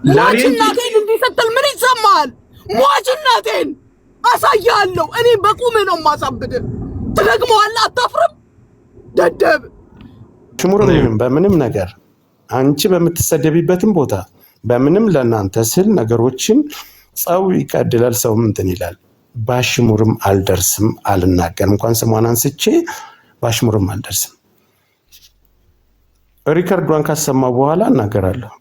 ሟችናቴን እንዲሰጥል ምን ይሰማል? ሟችናቴን አሳያለሁ። እኔ በቁም ነው ማሳብድ። ትደግመዋለህ፣ አታፍርም? ደደብ ሽሙርም በምንም ነገር አንቺ በምትሰደቢበትም ቦታ በምንም ለናንተ ስል ነገሮችን ጸው ይቀድላል። ሰው እንትን ይላል። ባሽሙርም አልደርስም፣ አልናገርም። እንኳን ስሟን አንስቼ ባሽሙርም አልደርስም። ሪከርዷን ካሰማው በኋላ እናገራለሁ።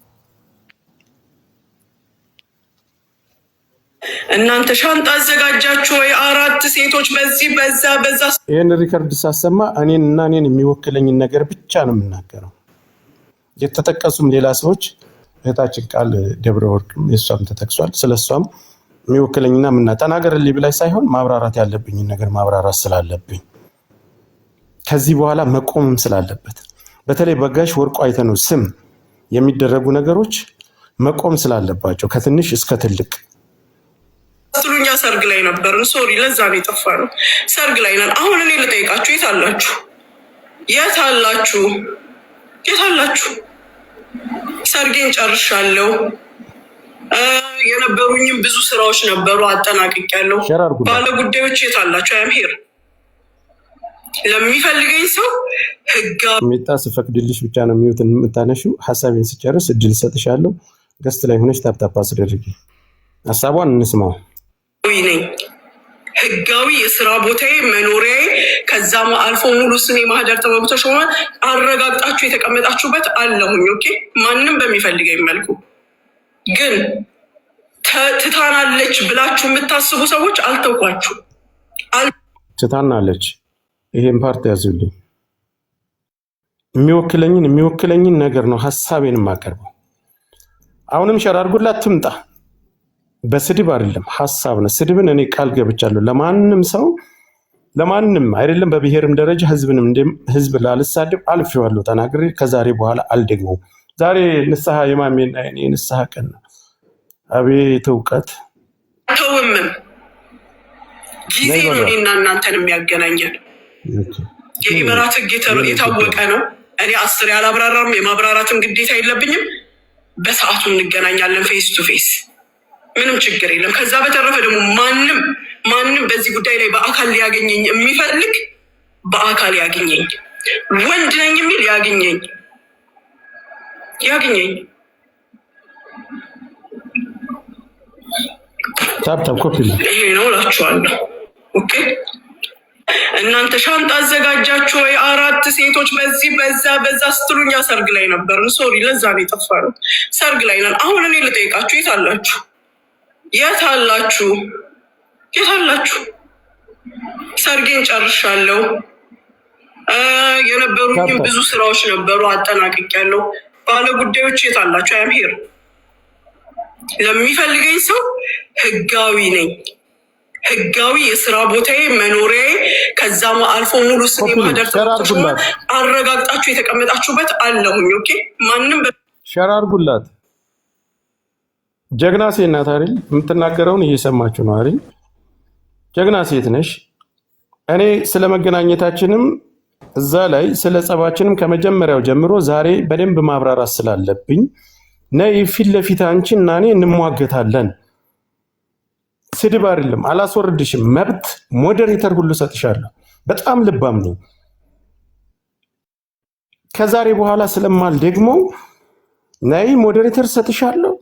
እናንተ ሻንጣ አዘጋጃችሁ ወይ? 4 ሴቶች በዚህ በዛ ይሄን ሪከርድ ሳሰማ እኔን የሚወክለኝን ነገር ብቻ ነው የምናገረው። የተጠቀሱም ሌላ ሰዎች እህታችን ቃል ደብረ ወርቅም የሷም ተጠቅሷል። ስለሷም የሚወክለኝና ተናገርልኝ ብላይ ሳይሆን ማብራራት ያለብኝን ነገር ማብራራት ስላለብኝ ከዚህ በኋላ መቆምም ስላለበት በተለይ በጋሽ ወርቁ አይተነው ስም የሚደረጉ ነገሮች መቆም ስላለባቸው ከትንሽ እስከ ትልቅ አስሩኛ ሰርግ ላይ ነበርን። ሶሪ ለዛ ነው የጠፋነው። ሰርግ ላይ ነን። አሁን እኔ ልጠይቃችሁ፣ የት አላችሁ? የት አላችሁ? የት አላችሁ? ሰርጌን ጨርሻለሁ። የነበሩኝም ብዙ ስራዎች ነበሩ፣ አጠናቅቄያለሁ። ባለ ጉዳዮች የት አላችሁ? አያም ሄር ለሚፈልገኝ ሰው ህጋ ሚጣ ስፈቅድልሽ ብቻ ነው የሚውት የምታነሺው። ሀሳቤን ስጨርስ እድል ሰጥሻለሁ። ገስት ላይ ሆነሽ ታፕታፕ አስደርጊ፣ ሀሳቧን እንስማው። ነኝ ህጋዊ የስራ ቦታዬ መኖሪያዬ፣ ከዛም አልፎ ሙሉ ስሜ ማህደር ጥበቡ ተሾመ አረጋግጣችሁ የተቀመጣችሁበት አለሁኝ። ኦኬ፣ ማንም በሚፈልገኝ መልኩ ግን ትታናለች ብላችሁ የምታስቡ ሰዎች አልተውኳችሁ። ትታናለች፣ ይሄን ፓርት ያዙልኝ። የሚወክለኝን ነገር ነው ሀሳቤን የማቀርበው። አሁንም ሸር አድርጉላት ትምጣ። በስድብ አይደለም፣ ሀሳብ ነው። ስድብን እኔ ቃል ገብቻለሁ ለማንም ሰው ለማንም አይደለም፣ በብሔርም ደረጃ ህዝብ ላልሳደብ አልፌዋለሁ ተናግሬ። ከዛሬ በኋላ አልደግመውም። ዛሬ ንስሐ የማሜና እኔ ንስሐ ቀን ነው። አቤት እውቀት ተውምም ጊዜ ነው እኔና እናንተን የሚያገናኘን። የኢመራት ህግ የታወቀ ነው። እኔ 10 ያላብራራም፣ የማብራራትም ግዴታ የለብኝም። በሰዓቱ እንገናኛለን ፌስ ቱ ፌስ፣ ምንም ችግር የለም። ከዛ በተረፈ ደግሞ ማንም በዚህ ጉዳይ ላይ በአካል ሊያገኘኝ የሚፈልግ በአካል ያገኘኝ፣ ወንድ ነኝ የሚል ያገኘኝ። ይሄ ነው እላችኋለሁ። ኦኬ፣ እናንተ ሻንጣ አዘጋጃችሁ ወይ? 4 ሴቶች በዚህ በዛ ስትሉኛ ሰርግ ላይ ነበርን። ሶሪ ለዛ ነው የጠፋነው። ሰርግ ላይ ነን። አሁን እኔ ልጠይቃችሁ፣ የት አላችሁ? የት አላችሁ? የት አላችሁ? ሰርጌን ጨርሻለሁ። የነበሩኝም ብዙ ስራዎች ነበሩ፣ አጠናቅቄያለሁ። ባለ ጉዳዮች የት አላችሁ? አያም ሄር ለሚፈልገኝ ሰው ህጋዊ ነኝ። ህጋዊ የስራ ቦታዬ መኖሪያዬ፣ ከዛም አልፎ ሙሉ ስሜ ማህደር ተሾመ አረጋግጣችሁ የተቀመጣችሁበት አለሁኝ። ኦኬ፣ ማንም ሸር አድርጉላት። ጀግና ሴት ናት አይደል? የምትናገረውን እየሰማችሁ ነው አይደል? ጀግና ሴት ነሽ። እኔ ስለ መገናኘታችንም እዛ ላይ ስለ ጸባችንም ከመጀመሪያው ጀምሮ ዛሬ በደንብ ማብራራት ስላለብኝ ነይ ፊት ለፊት አንቺ እና እኔ እንሟገታለን። ስድብ አይደለም፣ አላስወርድሽም። መብት ሞዴሬተር ሁሉ ሰጥሻለሁ። በጣም ልባም ነው። ከዛሬ በኋላ ስለማል ደግሞ ነይ ሞዴሬተር ሰጥሻለሁ።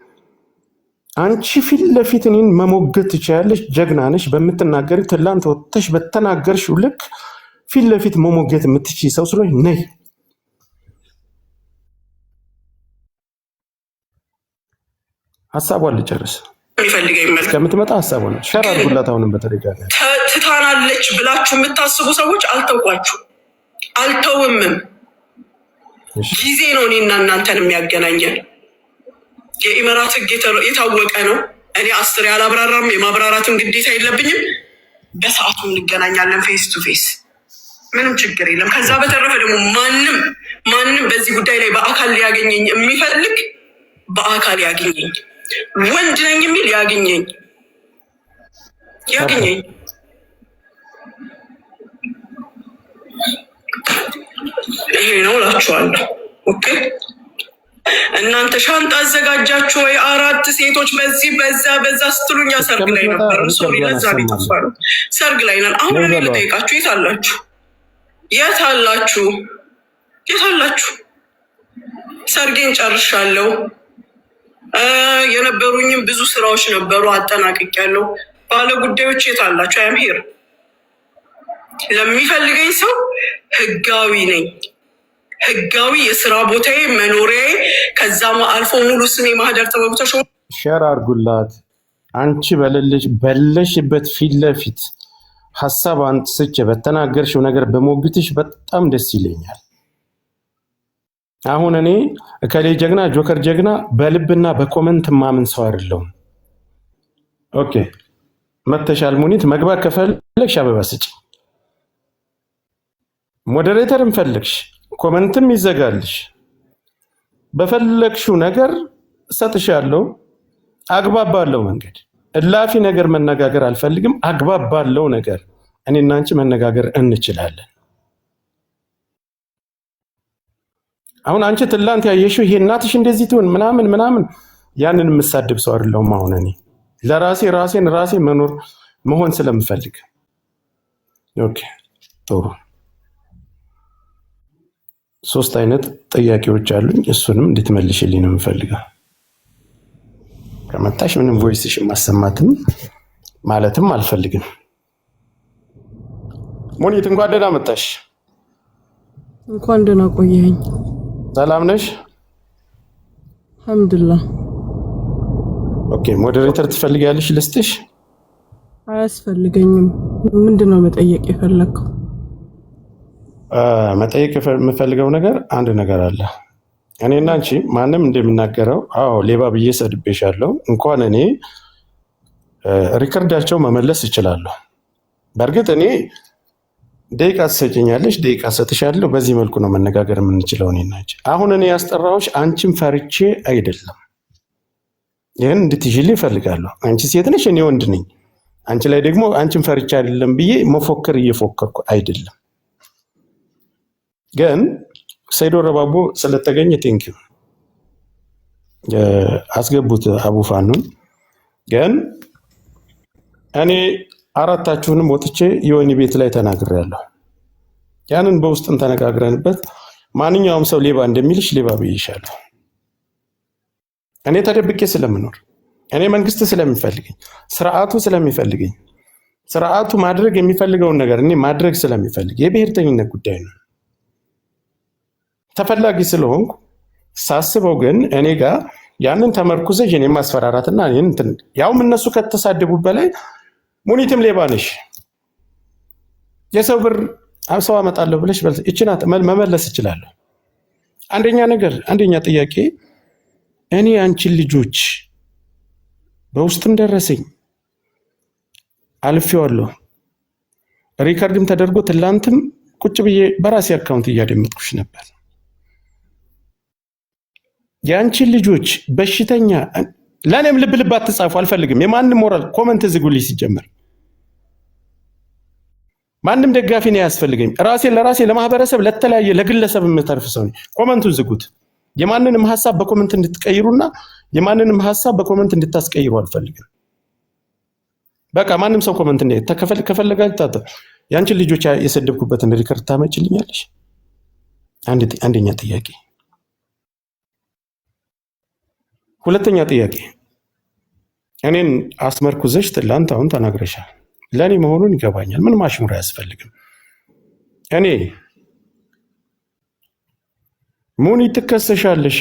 አንቺ ፊት ለፊት እኔን መሞገት ትችያለሽ። ጀግና ነሽ። በምትናገሪ ትላንት ወጥተሽ በተናገርሽው ልክ ፊት ለፊት መሞገት የምትችይ ሰው ስለሆነ ነይ። ሀሳቧን ልጨርስ እስከምትመጣ ሀሳቧን ሸር አድርጉላት። አሁንም በተደጋጋሚ ትታናለች ብላችሁ የምታስቡ ሰዎች አልተውኳችሁ፣ አልተውምም። ጊዜ ነው እኔና እናንተን የሚያገናኘን። የኢመራት ህግ የታወቀ ነው። እኔ 10 ያላብራራም፣ የማብራራትም ግዴታ የለብኝም። በሰዓቱ እንገናኛለን ፌስ ቱ ፌስ፣ ምንም ችግር የለም። ከዛ በተረፈ ደግሞ ማንም በዚህ ጉዳይ ላይ በአካል ሊያገኘኝ የሚፈልግ በአካል ያገኘኝ፣ ወንድ ነኝ የሚል ያገኘኝ። ይሄ ነው እላችኋለሁ። ኦኬ፣ እናንተ ሻንጣ አዘጋጃችሁ ወይ? 4 ሴቶች በዚህ በዛ ስትሉኛ ሰርግ ላይ ነበር። ሶሪ ለዛ ነው ሰርግ ላይ ነን። አሁን እኔ ልጠይቃችሁ፣ የት አላችሁ? ሰርጌን ጨርሻለሁ። የነበሩኝም ብዙ ስራዎች ነበሩ፣ አጠናቅቄያለሁ። ባለ ጉዳዮች የት አላችሁ? አይም ሄር ለሚፈልገኝ ሰው ህጋዊ ነኝ። ህጋዊ የስራ ቦታዬ መኖሪያዬ፣ ከዛም አልፎ ሙሉ ስሜ ማህደር ተመብተሽ ሸር አድርጉላት። አንቺ በለሽበት ፊት ለፊት ሀሳብ አንስቼ በተናገርሽው ነገር በሞግትሽ በጣም ደስ ይለኛል። አሁን እኔ እከሌ ጀግና ጆከር ጀግና በልብና በኮመንት ማምን ሰው አይደለሁም። ኦኬ መተሻል ሙኒት መግባት ከፈለግሽ አበባ ስጪ፣ ሞዴሬተርም ፈለግሽ ኮመንትም ይዘጋልሽ፣ በፈለግሽው ነገር ሰጥሻለሁ። አግባብ ባለው መንገድ እላፊ ነገር መነጋገር አልፈልግም። አግባብ ባለው ነገር እኔና አንቺ መነጋገር እንችላለን። አሁን አንቺ ትላንት ያየሽው ይሄ እናትሽ እንደዚህ ትሆን ምናምን ያንን የምሳድብ ሰው አይደለሁም። አሁን እኔ ለራሴ ራሴ መሆን ስለምፈልግ ኦኬ ጥሩ 3 አይነት ጥያቄዎች አሉኝ። እሱንም እንድትመልሽልኝ ነው የምፈልገው። ከመጣሽ ምንም ቮይስሽ ማሰማትም ማለትም አልፈልግም። ሙኒት እንኳን ደህና መጣሽ። እንኳን ደህና ቆየኝ። ሰላም ነሽ? አልሐምዱሊላህ። ኦኬ ሞዴሬተር ትፈልጊያለሽ? ልስጥሽ? አያስፈልገኝም። ምንድነው መጠየቅ የፈለከው? መጠየቅ የምፈልገው ነገር አንድ ነገር አለ። እኔና አንቺ ማንም እንደሚናገረው አዎ ሌባ ብዬ ሰድቤሻለሁ። እንኳን እኔ ሪከርዳቸው መመለስ እችላለሁ። በእርግጥ እኔ ደቂቃ ትሰጪኛለሽ፣ ደቂቃ ሰጥሻለሁ። በዚህ መልኩ ነው መነጋገር የምንችለው እኔና አንቺ። አሁን እኔ ያስጠራሁሽ አንቺን ፈርቼ አይደለም። ይህን እንድትይዥልኝ እፈልጋለሁ። አንቺ ሴት ነሽ፣ እኔ ወንድ ነኝ። አንቺ ላይ ደግሞ አንቺን ፈርቼ አይደለም ብዬ መፎከር እየፎከርኩ አይደለም። ግን ሰይዶ ረባቦ ስለተገኘ ቴንኪው አስገቡት አቡፋኑን። ግን እኔ አራታችሁንም ወጥቼ የወይኒ ቤት ላይ ተናግሬያለሁ። ያንን በውስጥም ተነጋግረንበት ማንኛውም ሰው ሌባ እንደሚልሽ ሌባ ብዬሻለሁ። እኔ ተደብቄ ስለምኖር፣ እኔ መንግስት ስለሚፈልገኝ፣ ስርዓቱ ስለሚፈልገኝ፣ ስርዓቱ ማድረግ የሚፈልገውን ነገር እኔ ማድረግ ስለሚፈልግ የብሔርተኝነት ጉዳይ ነው። ተፈላጊ ስለሆንኩ ሳስበው ግን እኔ ጋር ያንን ተመርኩዘሽ እኔ ማስፈራራትና ያውም እነሱ ከተሳደቡ በላይ ሙኒትም ሌባ ነሽ፣ የሰው ብር ሰው አመጣለሁ ብለሽ እችናት መመለስ እችላለሁ። አንደኛ ጥያቄ እኔ አንቺን ልጆች በውስጥም ደረሰኝ አልፌዋለሁ፣ ሪከርድም ተደርጎ ትላንትም ቁጭ ብዬ በራሴ አካውንት እያደመጥኩሽ ነበር። የአንቺን ልጆች በሽተኛ ለእኔም ልብ አትጻፉ አልፈልግም። የማንም ሞራል ኮመንት ዝጉልኝ። ሲጀመር ማንም ደጋፊ ነው ያስፈልገኝ። ለራሴ ለማህበረሰብ ለተለያየ ለግለሰብ የምተርፍ ሰው ነኝ። ኮመንቱን ዝጉት። የማንንም ሐሳብ በኮመንት እንድትቀይሩና የማንንም ሐሳብ በኮመንት እንድታስቀይሩ አልፈልግም። በቃ ማንም ሰው ኮመንት ከፈለጋችሁ የአንቺን ልጆች የሰደብኩበትን ሪከርድ ታመጭልኛለሽ? አንደኛ ጥያቄ። ሁለተኛ ጥያቄ እኔን አስመርኩዘሽ ትላንት አሁን ተናግረሻል። ለእኔ መሆኑን ይገባኛል። ምን ማሽሙር አያስፈልግም። እኔ ሙኒ ትከሰሻለሽ፣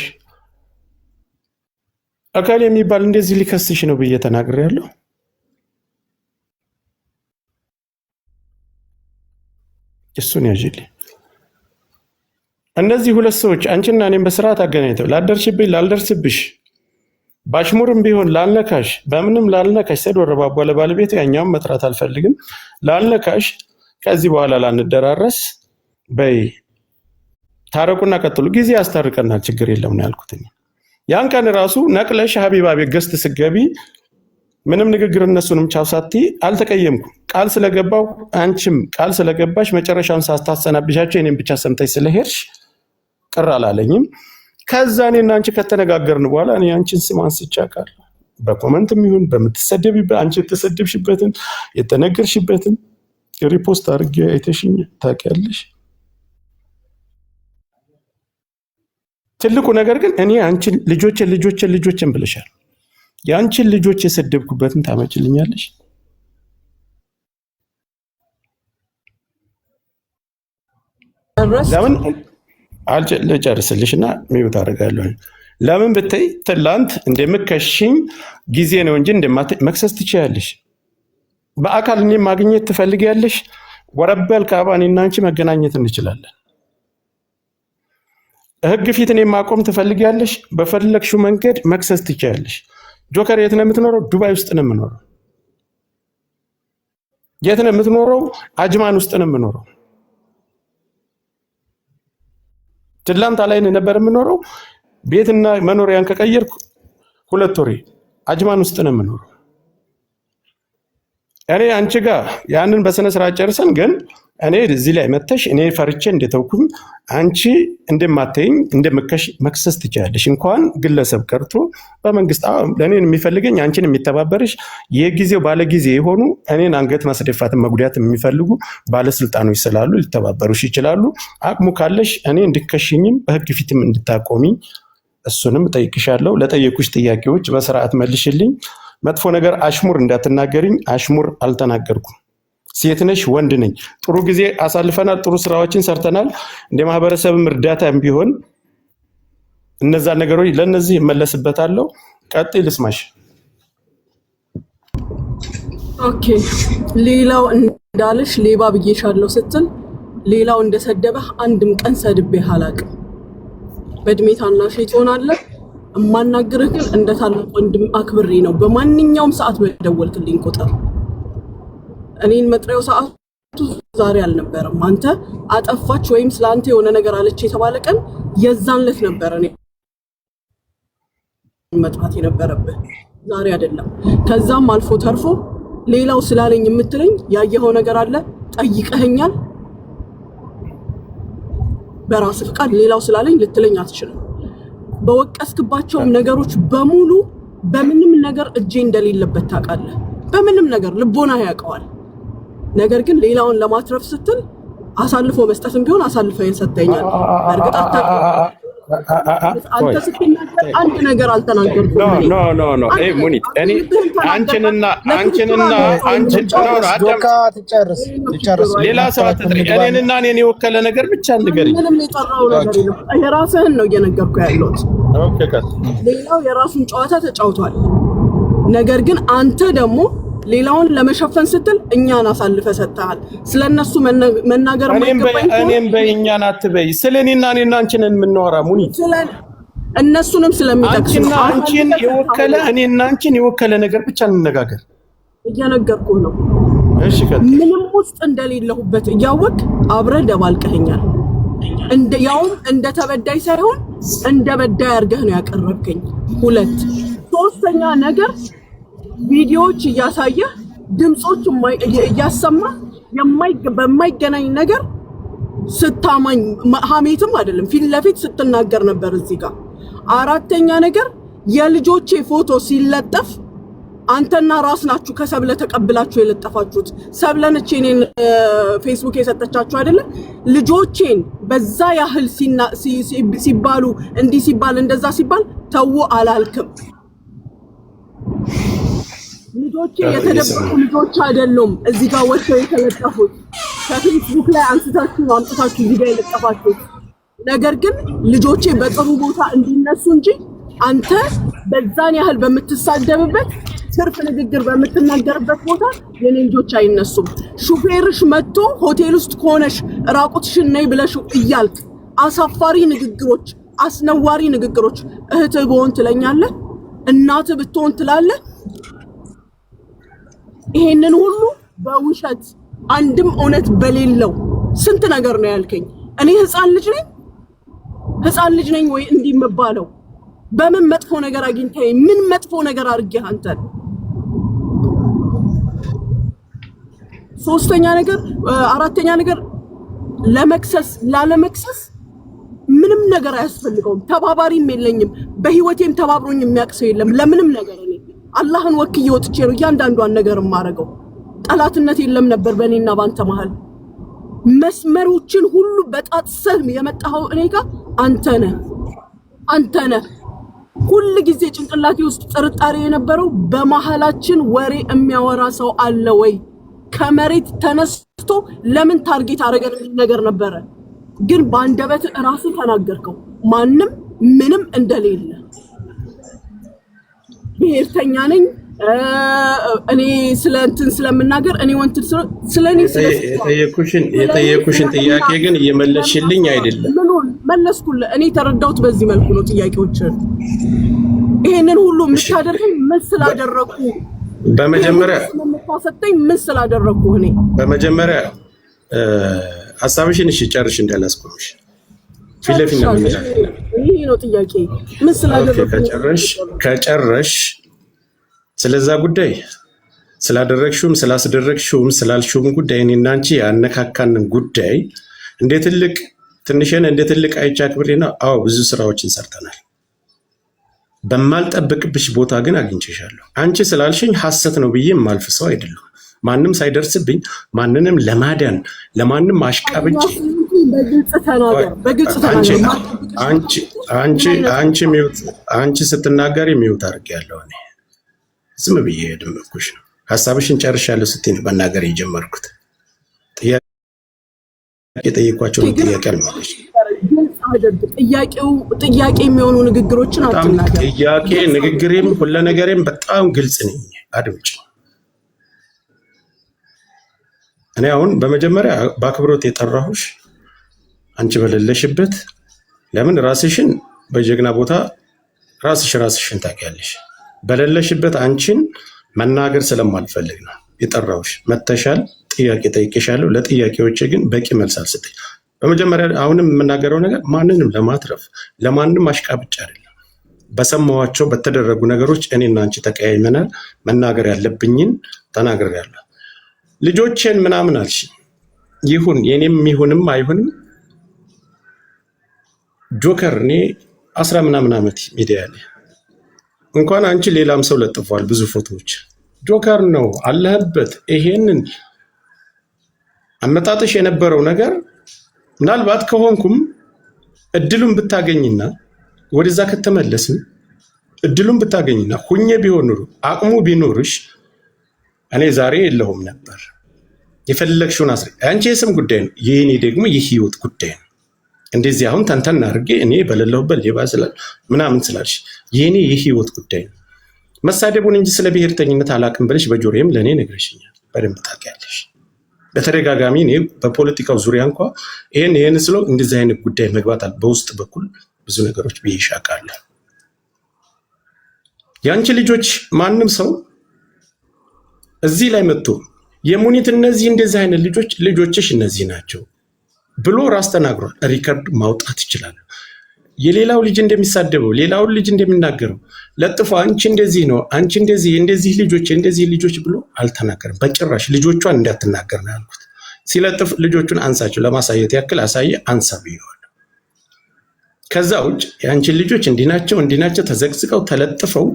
እከሌ የሚባል እንደዚህ ሊከስሽ ነው ብዬ ተናግሬያለሁ። እሱን ያዥልኝ። እነዚህ ሁለት ሰዎች አንቺና እኔም በስርዓት አገናኝተው ላደርሽብኝ ላልደርስብሽ ባሽሙርም ቢሆን ላልነካሽ በምንም ላልነካሽ ሰይዶ ረባቦ ለባለቤቱ ያኛውን መጥራት አልፈልግም ላልነካሽ ከዚህ በኋላ ላንደራረስ በይ ታረቁና ቀጥሉ። ጊዜ ያስታርቀናል፣ ችግር የለም ነው ያልኩት። ያን ቀን ራሱ ነቅለሽ ሀቢባ ቤት ገዝት ስገቢ ምንም ንግግር እነሱንም ቻውሳቲ አልተቀየምኩም። ቃል ስለገባው አንቺም ቃል ስለገባሽ መጨረሻውን ሳታሰናብሻቸው እኔም ብቻ ሰምተሽ ስለሄድሽ ቅር አላለኝም። ከዛ እኔና አንቺ ከተነጋገርን በኋላ እኔ አንቺን ስም አንስቼ አውቃለሁ። በኮመንትም ይሁን በምትሰደቢበት አንቺ የተሰደብሽበትን የተነገርሽበትን ሪፖስት አድርጌ አይተሽኝ ታውቂያለሽ። ትልቁ ነገር ግን እኔ አንቺን ልጆችን ብለሻል። የአንቺን ልጆች የሰደብኩበትን ታመጭልኛለሽ? ለምን ልጨርስልሽና ሚውት አደርጋለሁ። ለምን ብትይ ትላንት እንደምከሽኝ ጊዜ ነው እንጂ መክሰስ ትችያለሽ። በአካል እኔ ማግኘት ትፈልጊያለሽ? ወረበል ካባ እኔና አንቺ መገናኘት እንችላለን። ህግ ፊት እኔ ማቆም ትፈልጊያለሽ? በፈለግሽው መንገድ መክሰስ ትችያለሽ። ጆከር የት ነው የምትኖረው? ዱባይ ውስጥ ነው የምኖረው። የት ነው የምትኖረው? አጅማን ውስጥ ነው የምኖረው። ትላንት ላይ ነበር የምኖረው። ቤትና መኖሪያን ከቀየርኩ 2 ወሬ አጅማን ውስጥ ነው የምኖረው። እኔ አንቺ ጋር ያንን በስነ ስርዓት ጨርሰን ግን እኔ እዚህ ላይ መተሽ እኔ ፈርቼ እንደተውኩኝ አንቺ እንደማተኝ እንደምከሽ መክሰስ ትችያለሽ። እንኳን ግለሰብ ቀርቶ በመንግስት ለኔን የሚፈልገኝ አንቺን የሚተባበርሽ የጊዜው ባለጊዜ የሆኑ እኔን አንገት ማስደፋትን መጉዳት የሚፈልጉ ባለስልጣኖች ስላሉ ሊተባበሩሽ ይችላሉ። አቅሙ ካለሽ እኔ እንድከሽኝም በህግ ፊትም እንድታቆሚ እሱንም ጠይቅሻለሁ። ለጠየቁሽ ጥያቄዎች በስርዓት መልሽልኝ። መጥፎ ነገር አሽሙር እንዳትናገሪኝ። አሽሙር አልተናገርኩም። ሴት ነሽ፣ ወንድ ነኝ። ጥሩ ጊዜ አሳልፈናል። ጥሩ ስራዎችን ሰርተናል። እንደ ማህበረሰብም እርዳታም ቢሆን እነዛ ነገሮች ለነዚህ እመለስበታለሁ። ቀጥይ ልስማሽ። ኦኬ ሌላው እንዳልሽ ሌባ ብዬሻለሁ ስትል ሌላው እንደሰደበህ አንድም ቀን ሰድቤህ አላውቅም። በእድሜ ታናሽ ትሆናለህ። እማናግርህ ግን እንደ ታላቅ ወንድም አክብሬ ነው። በማንኛውም ሰዓት በደወልክልኝ ቁጥር እኔን መጥሪያው ሰዓቱ ዛሬ አልነበረም። አንተ አጠፋች ወይም ስላንተ የሆነ ነገር አለች የተባለ ቀን የዛን ዕለት ነበር እኔ መጥራት የነበረብህ፣ ዛሬ አይደለም። ከዛም አልፎ ተርፎ ሌላው ስላለኝ የምትለኝ ያየኸው ነገር አለ፣ ጠይቀኸኛል። በራስ ፍቃድ ሌላው ስላለኝ ልትለኝ አትችልም። በወቀስክባቸው ነገሮች በሙሉ በምንም ነገር እጄ እንደሌለበት ታውቃለህ። በምንም ነገር ልቦና ያውቀዋል። ነገር ግን ሌላውን ለማትረፍ ስትል አሳልፎ መስጠትም ቢሆን አሳልፈ ይሰጠኛል። በእርግጥ አንተ ስትናገር አንድ ነገር አልተናገርኩም። ኖ ሙኒት እኔ አንቺንና ትጨርስ ሌላ ሰው አትጥሪ። እኔንና እኔን የወከለ ነገር ብቻ ንገሪኝ። ምንም የጠራው ነገር የለም። የራስህን ነው እየነገርኩ ያለሁት። ሌላው የራሱን ጨዋታ ተጫውቷል። ነገር ግን አንተ ደግሞ ሌላውን ለመሸፈን ስትል እኛን አሳልፈ ሰጥተሃል። ስለነሱ መናገር እኔም በእኛን አትበይ። ስለኔና እኔና አንቺን የምንወራ ሙኒት እነሱንም ስለሚጠቅሱ አንቺን የወከለ እኔና አንቺን የወከለ ነገር ብቻ እንነጋገር። እየነገርኩ ነው። እሺ ምንም ውስጥ እንደሌለሁበት እያወቅ አብረህ ደባልቀኸኛል። ያውም እንደ ተበዳይ ሳይሆን እንደ በዳይ አድርገህ ነው ያቀረብከኝ። 2 3ኛ ነገር ቪዲዮዎች እያሳየ ድምጾች እያሰማ በማይገናኝ ነገር ስታማኝ ሀሜትም አይደለም ፊት ለፊት ስትናገር ነበር እዚህ ጋር። 4ኛ ነገር የልጆቼ ፎቶ ሲለጠፍ አንተና ራስ ናችሁ ከሰብለ ተቀብላችሁ የለጠፋችሁት። ሰብለነች እኔን ፌስቡክ የሰጠቻችሁ አይደለ? ልጆቼን በዛ ያህል ሲባሉ እንዲህ ሲባል እንደዛ ሲባል ተው አላልክም። ልጆቼ የተደበቁ ልጆች አይደሉም። እዚህ ጋር ወጥተው የተለጠፉት ከፌስቡክ ላይ አንስታችሁ አምጥታችሁ እዚህ ጋር የለጠፋችሁት። ነገር ግን ልጆቼ በጥሩ ቦታ እንዲነሱ እንጂ አንተ በዛን ያህል በምትሳደብበት ትርፍ ንግግር በምትናገርበት ቦታ የኔ ልጆች አይነሱም። ሹፌርሽ መጥቶ ሆቴል ውስጥ ከሆነሽ ራቁትሽን ነይ ብለሽ እያልክ አሳፋሪ ንግግሮች፣ አስነዋሪ ንግግሮች እህትህ ብሆን ትለኛለህ፣ እናትህ ብትሆን ትላለህ። ይሄንን ሁሉ በውሸት አንድም እውነት በሌለው ስንት ነገር ነው ያልከኝ። እኔ ህፃን ልጅ ነኝ ወይ እንዲህ መባለው? በምን መጥፎ ነገር አግኝተኸኝ? ምን መጥፎ ነገር አድርጌህ አንተን? 4ኛ ነገር ላለመክሰስ ምንም ነገር አያስፈልገውም። ተባባሪም የለኝም። በህይወቴም ተባብሮኝ የሚያውቅ ሰው የለም ለምንም ነገር። እኔ አላህን ወክዬ ወጥቼ ነው እያንዳንዷን ነገር የማደርገው። ጠላትነት የለም ነበር በእኔና ባንተ መሃል። መስመሮችን ሁሉ በጣጥሰህ የመጣኸው እኔ ጋር አንተ ነህ። ሁሉ ጊዜ ጭንቅላቴ ውስጥ ጥርጣሬ የነበረው በመሃላችን ወሬ የሚያወራ ሰው አለ ወይ? ከመሬት ተነስቶ ለምን ታርጌት አደረገን የሚል ነገር ነበረ። ግን በአንደበት ራስህ ተናገርከው ማንም ምንም እንደሌለ። ብሔርተኛ ነኝ እኔ ስለምናገር እኔ ወንት ስለኔ የጠየኩሽን ጥያቄ ግን እየመለስሽልኝ አይደለም። መለስኩልህ። እኔ ተረዳሁት በዚህ መልኩ ነው ጥያቄዎችን። ይሄንን ሁሉ የምታደርገኝ ምን ስላደረኩ? በመጀመሪያ ምን ስላደረኩ? እኔ በመጀመሪያ ሐሳብሽን እሺ ጨርሽ እንዳላስቆምሽ ፊት ለፊት ነው። ይሄ ነው ጥያቄ። ምን ስላደረኩ? ከጨረሽ ስለዛ ጉዳይ ስላደረግሽውም ስላስደረግሽውም ስላልሽውም ጉዳይ እኔና አንቺ ያነካካንን ጉዳይ እንደ ትልቅ ትንሽን እንደ ትልቅ አይቻ አክብሬና አዎ ብዙ ስራዎችን ሰርተናል። በማልጠብቅብሽ ቦታ ግን አግኝቼሻለሁ። አንቺ ስላልሽኝ ሐሰት ነው ብዬ የማልፍ ሰው አይደለም። ማንም ሳይደርስብኝ ማንንም ለማዳን ለማንም አሽቃብጬ አንቺ ስትናገሪ ሚውት አድርጌያለሁ። እኔ ዝም ብዬ ደመኩሽ ነው። ሐሳብሽን ጨርሻለሁ ስትይ ነው መናገር የጀመርኩት። ጥያቄ ጠይቋቸው ጥያቄ አልመለስሽ። ጥያቄ የሚሆኑ ንግግሮችን አትናገር። ጥያቄ ንግግሬም ሁሉ ነገሬም በጣም ግልጽ ነኝ። አድምጪ። እኔ አሁን በመጀመሪያ በአክብሮት የጠራሁሽ አንቺ በሌለሽበት ለምን ራስሽን በጀግና ቦታ ራስሽን ታውቂያለሽ። በሌለሽበት አንቺን መናገር ስለማልፈልግ ነው የጠራሁሽ። መተሻል ጥያቄ ጠይቄሻለሁ። ለጥያቄዎቼ ግን በቂ መልስ አልሰጠኝ። በመጀመሪያ አሁንም የምናገረው ነገር ማንንም ለማትረፍ ለማንም አሽቃብጭ አይደለም። በሰማዋቸው በተደረጉ ነገሮች እኔና አንቺ ተቀያይመናል። መናገር ያለብኝን ተናግሬያለሁ። ልጆቼን ምናምን አልሽ ይሁን የኔም ይሁንም አይሁንም ጆከር እኔ 10 ምናምን ዓመት ሚዲያ ላይ እንኳን አንቺ ሌላም ሰው ለጥፏል ብዙ ፎቶዎች። ጆከር ነው አለህበት። ይሄንን አመጣጥሽ የነበረው ነገር ምናልባት ከሆንኩም እድሉን ብታገኝና ወደዛ ከተመለስን እድሉን ብታገኝና ሁኜ ቢሆን ኑሮ አቅሙ ቢኖርሽ እኔ ዛሬ የለሁም ነበር። የፈለግሽውን አስሪ። አንቺ የስም ጉዳይ ነው፣ የኔ ደግሞ የህይወት ጉዳይ ነው። እንደዚህ አሁን ተንተን አድርጌ እኔ በሌለሁበት ሌባ ስላል ምናምን ስላልሽ የኔ የህይወት ጉዳይ ነው። መሳደቡን እንጂ ስለ ብሔርተኝነት አላቅም ብለሽ በጆሮዬም ለእኔ ነግረሽኛል። በደንብ ታውቂያለሽ። በተደጋጋሚ እኔ በፖለቲካው ዙሪያ እንኳ ይሄን ስለው እንደዚህ አይነት ጉዳይ መግባት አለ በውስጥ በኩል ብዙ ነገሮች ብይሻቃለሁ። ያንቺ ልጆች ማንም ሰው እዚህ ላይ መጥቶ የሙኒት እነዚህ እንደዚህ አይነት ልጆችሽ እነዚህ ናቸው ብሎ ራስ ተናግሯል። ሪከርድ ማውጣት ይችላል። የሌላው ልጅ እንደሚሳደበው ሌላውን ልጅ እንደሚናገረው ለጥፎ አንቺ እንደዚህ ነው አንቺ እንደዚህ ልጆች ብሎ አልተናገርም። በጭራሽ ልጆቿን እንዳትናገር ነው ያልኩት። ሲለጥፍ ልጆቹን አንሳቸው ለማሳየት ያክል አንሳ ብየዋለሁ። ከዛ ውጭ የአንቺን ልጆች እንዲናቸው ተዘቅዝቀው ተለጥፈው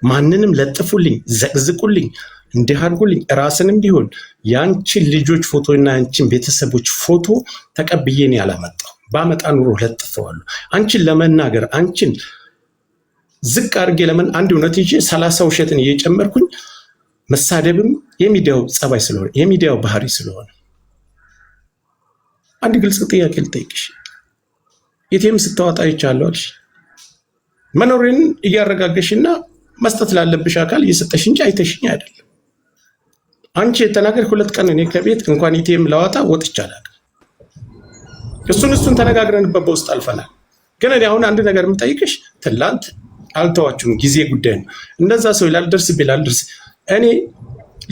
ማንንም ለጥፉልኝ ዘቅዝቁልኝ እንዲህ አድርጉልኝ ራስንም ቢሆን የአንቺን ልጆች ፎቶና የአንቺን ቤተሰቦች ፎቶ ተቀብዬ ነው ያላመጣው። ባመጣ ኑሮ ለጥፈዋለሁ። አንቺን ለመናገር አንቺን ዝቅ አድርጌ ለምን አንድ እውነት ይዤ 30 ውሸትን እየጨመርኩኝ መሳደብም የሚዲያው ጸባይ ስለሆነ የሚዲያው ባህሪ ስለሆነ አንድ ግልጽ ጥያቄ ልጠይቅሽ። ኢቲኤም ስታወጣ ይቻላል አልሽ። መኖሬን እያረጋገሽና መስጠት ላለብሽ አካል እየሰጠሽ እንጂ አይተሽኝ አይደለም። አንቺ የተናገር 2 ቀን እኔ ከቤት እንኳን ኢቲኤም ላወጣ ወጥቻለሁ። እሱን ተነጋግረንበት በውስጥ አልፈናል። ግን እኔ አሁን አንድ ነገር የምጠይቅሽ ትላንት አልተዋችሁም፣ ጊዜ ጉዳይ ነው። እንደዛ ሰው ላልደርስ እኔ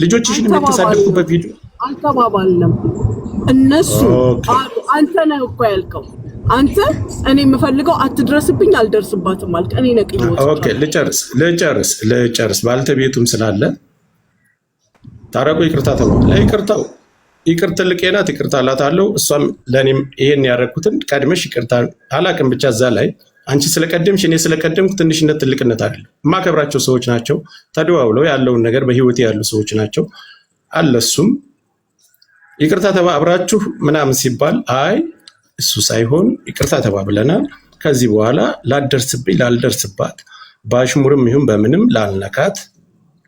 ልጆችሽን የተሳደብኩበት ቪዲዮ አልተባባልንም። እነሱ አንተ ነህ እኮ ያልከው። አንተ እኔ የምፈልገው አትድረስብኝ አልደርስባትም አልክ። እኔ ነቅኝ ወጣ። ኦኬ ልጨርስ ባልተቤቱም ስላለ ታረቁ ይቅርታ ተባለ። ይቅርታው ይቅር ትልቅ ናት፣ ይቅርታ አላታለሁ። እሷም ለእኔም ይሄን ያደረኩትን ቀድመሽ ይቅርታ አላቅም። ብቻ እዛ ላይ አንቺ ስለቀደምሽ እኔ ስለቀደምኩ ትንሽነት ትልቅነት አይደለም። የማከብራቸው ሰዎች ናቸው። ተደዋውለው ያለውን ነገር በህይወት ያሉ ሰዎች ናቸው። አለሱም ይቅርታ ተባብራችሁ ምናምን ሲባል አይ እሱ ሳይሆን ይቅርታ ተባብለናል። ከዚህ በኋላ ላልደርስብኝ ላልደርስባት በአሽሙርም ይሁን በምንም ላልነካት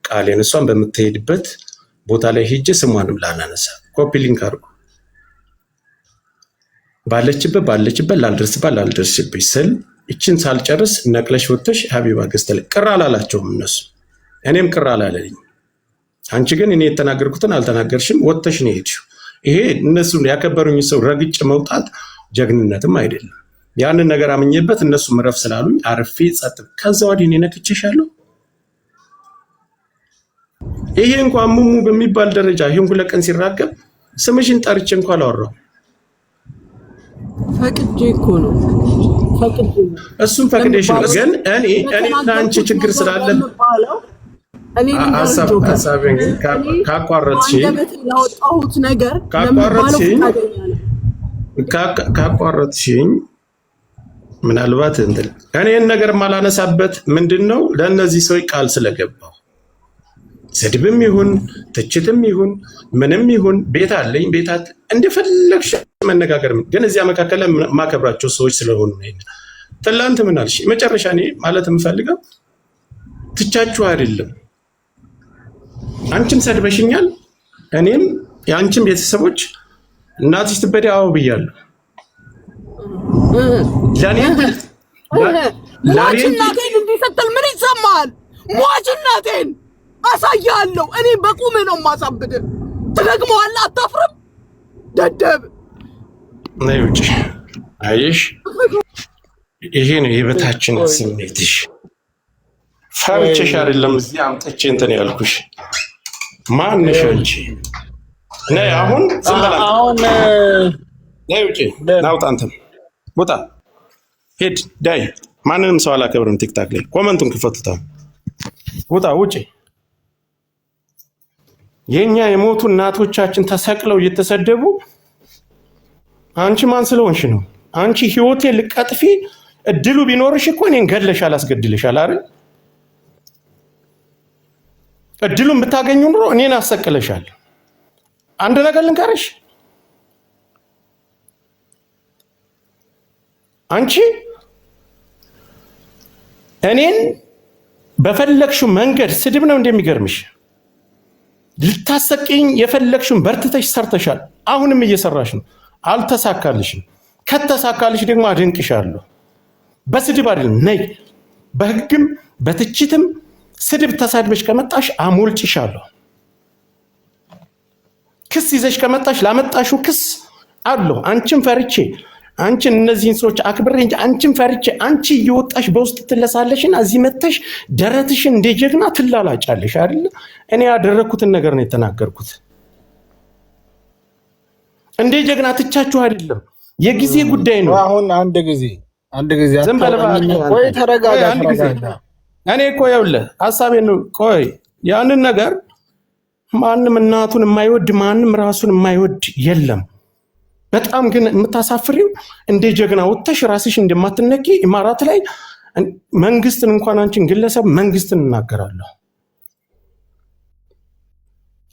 ቃሌን እሷን በምትሄድበት ቦታ ላይ ሄጄ ስሟንም ላናነሳ ኮፒ ሊንክ አድርጉ። ባለችበት ላልደርስባት ላልደርስብኝ ስል እችን ሳልጨርስ ነቅለሽ ወጥተሽ ሀቢባ ገዝተለ ቅር አላላቸውም እነሱ፣ እኔም ቅር አላለኝ። አንቺ ግን እኔ የተናገርኩትን አልተናገርሽም፣ ወጥተሽ ነው የሄድሽው። ይሄ እነሱ ያከበሩኝ ሰው ረግጭ መውጣት ጀግንነትም አይደለም። ያንን ነገር አምኜበት እነሱ ምረፍ ስላሉኝ አርፌ ጸጥ። ከዛ ወዲህ እኔ ነክቼሻለሁ። ይሄ እንኳን ሙሙ በሚባል ደረጃ ይሄን ሁለት ቀን ሲራገብ ስምሽን ጠርቼ እንኳን አላወራው። ፈቅጄ እኮ ነው ፈቅጄ ነው። እሱም ፈቅዴሽ ነው። ግን እኔ አንቺ ችግር ስላለ እኔ ሀሳቤን ካቋረጥሽኝ ምናልባት እንትን እኔን ነገር ማላነሳበት ምንድነው ለእነዚህ ሰዎች ቃል ስለገባው ስድብም ይሁን ትችትም ይሁን ምንም ይሁን ቤት አለኝ ቤታት እንደፈለግሽ መነጋገር። ግን እዚያ መካከል ማከብራቸው ሰዎች ስለሆኑ ነው። ትላንት ምን አልሽ? መጨረሻ እኔ ማለት የምፈልገው ትቻችሁ አይደለም። አንቺም ሰድበሽኛል፣ እኔም የአንቺም ቤተሰቦች እናትሽ ትበዲ አዎ ብያለሁ። ሟች እናቴን እንዲሰጠል ምን ይሰማል? ሟች እናቴን አሳያለሁ። እኔ በቁምህ ነው የማሳብድ። ትደግመዋለህ፣ አታፍርም? ደደብ ነይ ውጭ። አየሽ፣ ይሄ ነው የበታችነት ስሜትሽ። ፈርቼሽ አይደለም እዚህ አምጥቼ እንትን ያልኩሽ። ማንሽ አንቺ? ነይ አሁን ዝም በላ። አሁን ነይ ውጭ፣ ናውጣ፣ አንተም ውጣ፣ ሂድ፣ ዳይ። ማንንም ሰው አላከብርም። ቲክታክ ላይ ኮመንቱን ክፈቱታ። ውጣ፣ ውጭ። የኛ የሞቱ እናቶቻችን ተሰቅለው እየተሰደቡ አንቺ ማን ስለሆንሽ ነው? አንቺ ህይወቴ ልቀጥፊ እድሉ ቢኖርሽ እኮ እኔን ገድለሻል፣ አስገድልሻል አይደል? እድሉን ብታገኙ ኑሮ እኔን አሰቅለሻል። አንድ ነገር ልንገርሽ፣ አንቺ እኔን በፈለግሽው መንገድ ስድብ ነው እንደሚገርምሽ። ልታሰቅኝ የፈለግሽውን በርትተሽ ሰርተሻል። አሁንም እየሰራሽ ነው። አልተሳካልሽም። ከተሳካልሽ ደግሞ አድንቅሻለሁ። በስድብ አይደለም፣ ነይ በህግም በትችትም ስድብ ተሳድበሽ ከመጣሽ አሞልጭሻለሁ። ክስ ይዘሽ ከመጣሽ ላመጣሽው ክስ አለሁ። አንቺን ፈርቼ አንቺን እነዚህን ሰዎች አክብሬ እንጂ አንቺን ፈርቼ አንቺ እየወጣሽ በውስጥ ትለሳለሽና እዚህ መተሽ ደረትሽን እንደ ጀግና ትላላጫለሽ አይደል? እኔ ያደረኩትን ነገር ነው የተናገርኩት። እንደ ጀግና ትቻችሁ አይደለም፣ የጊዜ ጉዳይ ነው። አሁን አንድ ጊዜ ዝም በል ቆይ፣ ተረጋጋ። እኔ እኮ ይኸውልህ ሐሳቤን ቆይ፣ ያንን ነገር ማንም እናቱን የማይወድ ማንም ራሱን የማይወድ የለም። በጣም ግን የምታሳፍሪው እንደ ጀግና ወጥተሽ ራስሽ እንደማትነቂ ኢማራት ላይ መንግስትን እንኳን አንቺን ግለሰብ መንግስትን እናገራለሁ።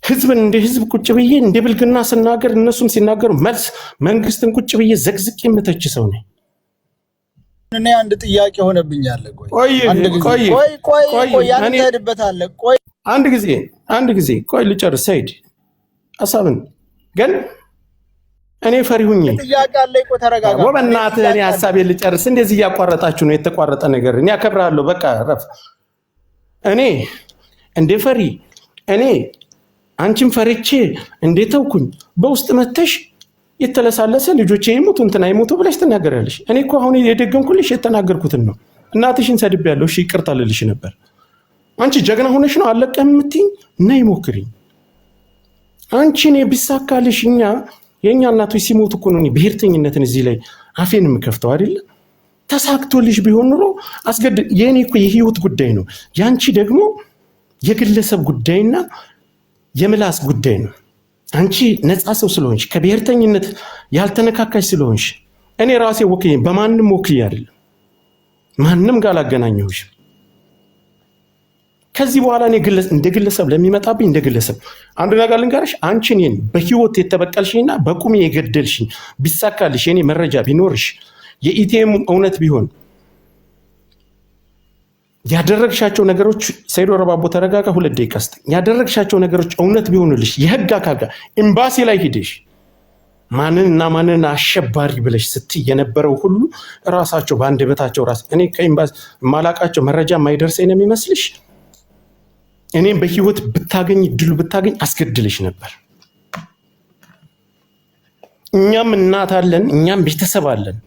ህዝብን እንደ ህዝብ ቁጭ ብዬ እንደ ብልግና ስናገር እነሱም ሲናገሩ መልስ መንግስትን ቁጭ ብዬ ዘግዝቄ የምተች ሰው ነኝ። እኔ አንድ ጥያቄ ሆነብኛል። አንድ ጊዜ ቆይ ልጨርስ። ሰይድ ሐሳብን ግን እኔ ፈሪሁኝ ጥያቄ አለ እኮ ተረጋጋ። ወበእናትህ እኔ ሐሳቤን ልጨርስ። እንደዚህ እያቋረጣችሁ ነው። የተቋረጠ ነገር እኔ አከብራለሁ። በቃ ረፍ። እኔ እንደ ፈሪ እኔ አንቺን ፈርቼ እንዴት ተውኩኝ? በውስጥ መተሽ የተለሳለሰ ልጆቼ ይሞቱ እንትና ይሞቱ ብለሽ ትናገራለሽ። እኔ እኮ አሁን የደገምኩልሽ የተናገርኩትን ነው። እናትሽን ሰድቤያለሁ፣ እሺ ይቅርታ ልልሽ ነበር። አንቺ ጀግና ሆነሽ ነው አለቀህ የምትይኝ? ነይ ሞክሪኝ። አንቺ እኔ ቢሳካልሽ የኛ እናቶች ሲሞቱ እኮ ነው ብሔርተኝነትን እዚህ ላይ አፌን የምከፍተው አይደለ? ተሳክቶልሽ ቢሆን ኑሮ የኔ እኮ የህይወት ጉዳይ ነው። ያንቺ ደግሞ የግለሰብ ጉዳይና የምላስ ጉዳይ ነው። አንቺ ነፃ ሰው ስለሆንሽ ከብሔርተኝነት ያልተነካካሽ ስለሆንሽ እኔ ራሴ ወክዬ በማንም ወክዬ አይደለም ማንም ጋር አላገናኘሁሽ ከዚህ በኋላ እኔ እንደ ግለሰብ ለሚመጣብኝ እንደ ግለሰብ አንድ ነገር ልንገርሽ አንቺ እኔን በህይወት የተበቀልሽኝና በቁሜ የገደልሽኝ ቢሳካልሽ የኔ መረጃ ቢኖርሽ የኢቲኤም እውነት ቢሆን ያደረግሻቸው ነገሮች ሰይዶ ረባቦ ተረጋጋ 2 ደቂቃ ስጥ ያደረግሻቸው ነገሮች እውነት ቢሆኑልሽ የህግ አካል ጋር ኤምባሲ ላይ ሄደሽ ማንንና አሸባሪ ብለሽ ስትይ የነበረው ሁሉ ራሳቸው ባንደበታቸው ራስ እኔ ከኤምባሲ ማላቃቸው መረጃ ማይደርሰኝ ነው የሚመስልሽ እኔም በህይወት ብታገኝ ድሉ ብታገኝ አስገድልሽ ነበር እኛም እናት አለን እኛም ቤተሰብ አለን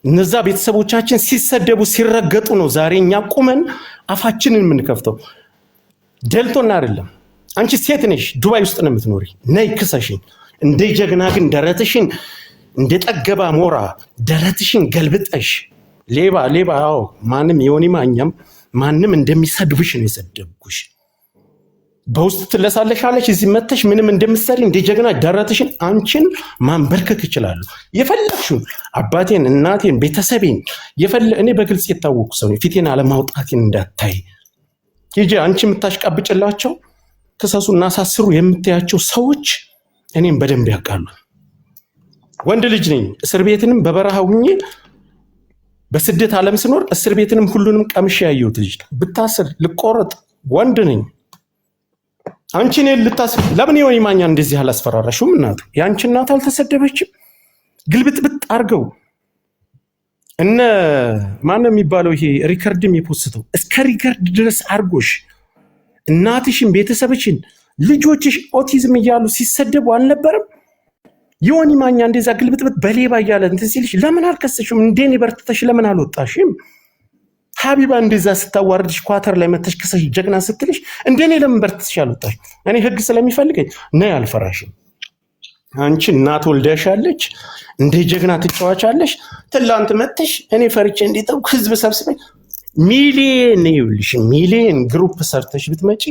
እነዛ ቤተሰቦቻችን ሲሰደቡ ሲረገጡ ነው ዛሬ እኛ ቆመን አፋችንን የምንከፍተው ደልቶና አይደለም አንቺ ሴት ነሽ ዱባይ ውስጥ ነው የምትኖሪ ነይ ክሰሽኝ እንደ ጀግና ግን ደረትሽን እንደ ጠገባ ሞራ ደረትሽን ገልብጠሽ ሌባ አዎ ማንም የሆነማ እኛም ማንም እንደሚሰድብሽ ነው የሰደብኩሽ በውስጥ ትለሳለሻለሽ እዚህ መተሽ ምንም እንደምትሰሪ እንደ ጀግና ደረትሽን አንቺን ማንበርከክ ይችላል የፈለግሽው አባቴን እናቴን ቤተሰቤን እኔ በግልጽ የታወቁ ሰው ፊቴን አለማውጣቴን እንዳታይ ይጂ አንቺ የምታሽቃብጭላቸው ክሰሱና አሳስሩ የምትያቸው ሰዎች እኔም በደንብ ያውቃሉ ወንድ ልጅ ነኝ እስር ቤትንም በበረሃውኝ በስደት ዓለም ስኖር እስር ቤትንም ሁሉንም ቀምሽ ያየሁት ልጅ ብታስር ልቆረጥ ወንድ ነኝ አንቺ ነኝ ልታስር ለምን ይሆን ይማኛ እንደዚህ አላስፈራራሽም እናቱ ያንቺ እናት አልተሰደበችም ግልብጥብጥ አርገው እነ ማንም የሚባለው ይሄ ሪከርድ የሚፖስተው እስከ ሪከርድ ድረስ አርጎሽ እናትሽን ቤተሰብሽን ልጆችሽ ኦቲዝም እያሉ ሲሰደቡ አልነበረም ይሆን ይማኛ እንደዛ ግልብጥብጥ በሌባ እያለ እንትን ሲልሽ ለምን አልከሰሽም እንደኔ በርተሽ ለምን አልወጣሽም ሀቢባ እንደዛ ስታዋርድሽ ኳተር ላይ መተሽ ከሰሽ ጀግና ስትልሽ እንደኔ ለምን በርተሽ አልወጣሽ እኔ ህግ ስለሚፈልገኝ ነይ አልፈራሽም አንቺ እናት ወልደሻለች እንደ ጀግና ትጫዋቻለሽ ትላንት መተሽ እኔ ፈርቼ እንዲጠው ህዝብ ሰብስበኝ ሚሊየን ግሩፕ ሰርተሽ ብትመጪ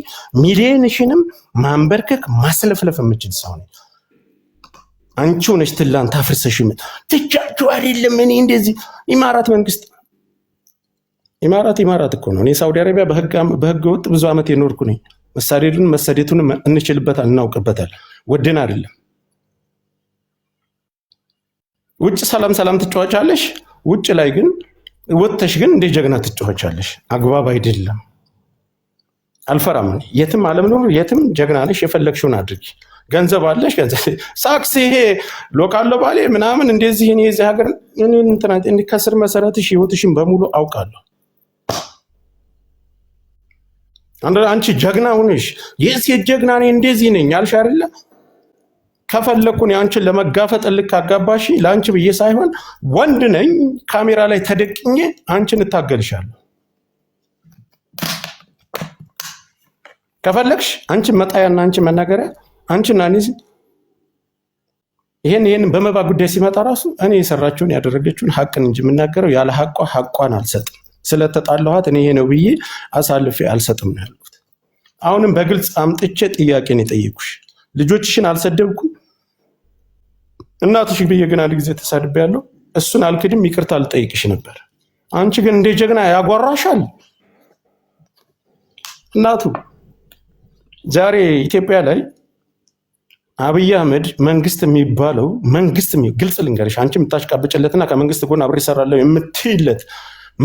ሚሊየንሽንም ማንበርከክ ማስለፍለፍ የምችል ሰው ነኝ አንቺ ሆነሽ ትላንት አፍርሰሽ ትቻቹ አይደለም እኔ እንደዚህ ኢማራት እኮ ነው እኔ ሳውዲ አረቢያ በህግ ወጥ ብዙ አመት የኖርኩ ነኝ መሰደቱን እንችልበታል እናውቅበታል ወደና አይደለም ውጭ ሰላም ትጫወቻለሽ ውጭ ላይ ግን ወጥተሽ ግን እንደ ጀግና ትጫወቻለሽ አግባብ አይደለም አልፈራም የትም ዓለም ነው የትም ጀግና ነሽ የፈለግሽውን አድርጊ ገንዘብ አለሽ ገንዘብ ሳክስ ይሄ ሎካል ባሌ ምናምን እንደዚህ እኔ እዚህ ሀገር እኔ ከስር መሰረትሽ ህይወትሽን በሙሉ አውቃለሁ አንቺ ጀግና ሆነሽ የሴት ጀግና ነኝ እንደዚህ ነኝ አልሽ አይደለ ከፈለኩኝ አንቺን ለመጋፈጥ ልክ አጋባሽ ላንቺ ብዬ ሳይሆን ወንድ ነኝ ካሜራ ላይ ተደቅኜ አንቺን እታገልሻለሁ ከፈለክሽ አንቺ መጣያና አንቺ መናገሪያ አንቺና እኔ ይሄን በመባ ጉዳይ ሲመጣ ራሱ እኔ የሰራችውን ያደረገችውን ሐቅን እንጂ የምናገረው ያለ ሐቋን አልሰጥም ስለተጣላኋት እኔ ይሄ ነው ብዬ አሳልፌ አልሰጥም ነው ያልኩት አሁንም በግልጽ አምጥቼ ጥያቄን የጠየኩሽ ልጆችሽን አልሰደብኩ እናትሽ ብዬ ግን አንድ ጊዜ ተሳድቤያለሁ እሱን አልክድም ይቅርታ ልጠይቅሽ ነበር አንቺ ግን እንደ ጀግና ያጓራሻል እናቱ ዛሬ ኢትዮጵያ ላይ አብይ አህመድ መንግስት የሚባለው ግልጽ ልንገርሽ አንቺ የምታሽቃብጭለትና ከመንግስት ጎን አብሬ እሰራለሁ የምትይለት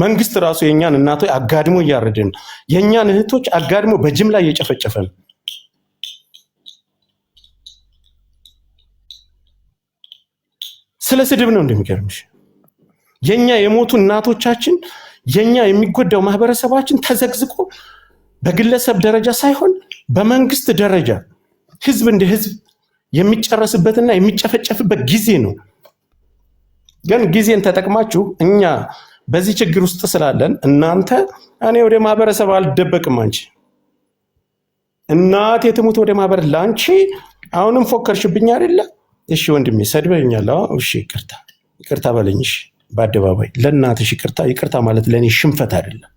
መንግስት ራሱ የኛን እናቶች አጋድሞ እያረደን የኛን እህቶች አጋድሞ በጅምላ እየጨፈጨፈ ነው ስለ ስድብ ነው እንደሚገርምሽ የኛ የሞቱ እናቶቻችን የኛ የሚጎዳው ማህበረሰባችን ተዘግዝቆ በግለሰብ ደረጃ ሳይሆን በመንግስት ደረጃ ህዝብ እንደ ህዝብ የሚጨረስበትና የሚጨፈጨፍበት ጊዜ ነው ግን ጊዜን ተጠቅማችሁ እኛ በዚህ ችግር ውስጥ ስላለን እናንተ እኔ ወደ ማህበረሰብ አልደበቅም አንቺ እናቴ ትሙት ወደ ማህበረሰብ ላንቺ አሁንም ፎከርሽብኝ አይደለ እሺ ወንድሜ ሰድበኛል እሺ ይቅርታ በለኝሽ በአደባባይ ለእናትሽ ይቅርታ ማለት ለኔ ሽንፈት አይደለም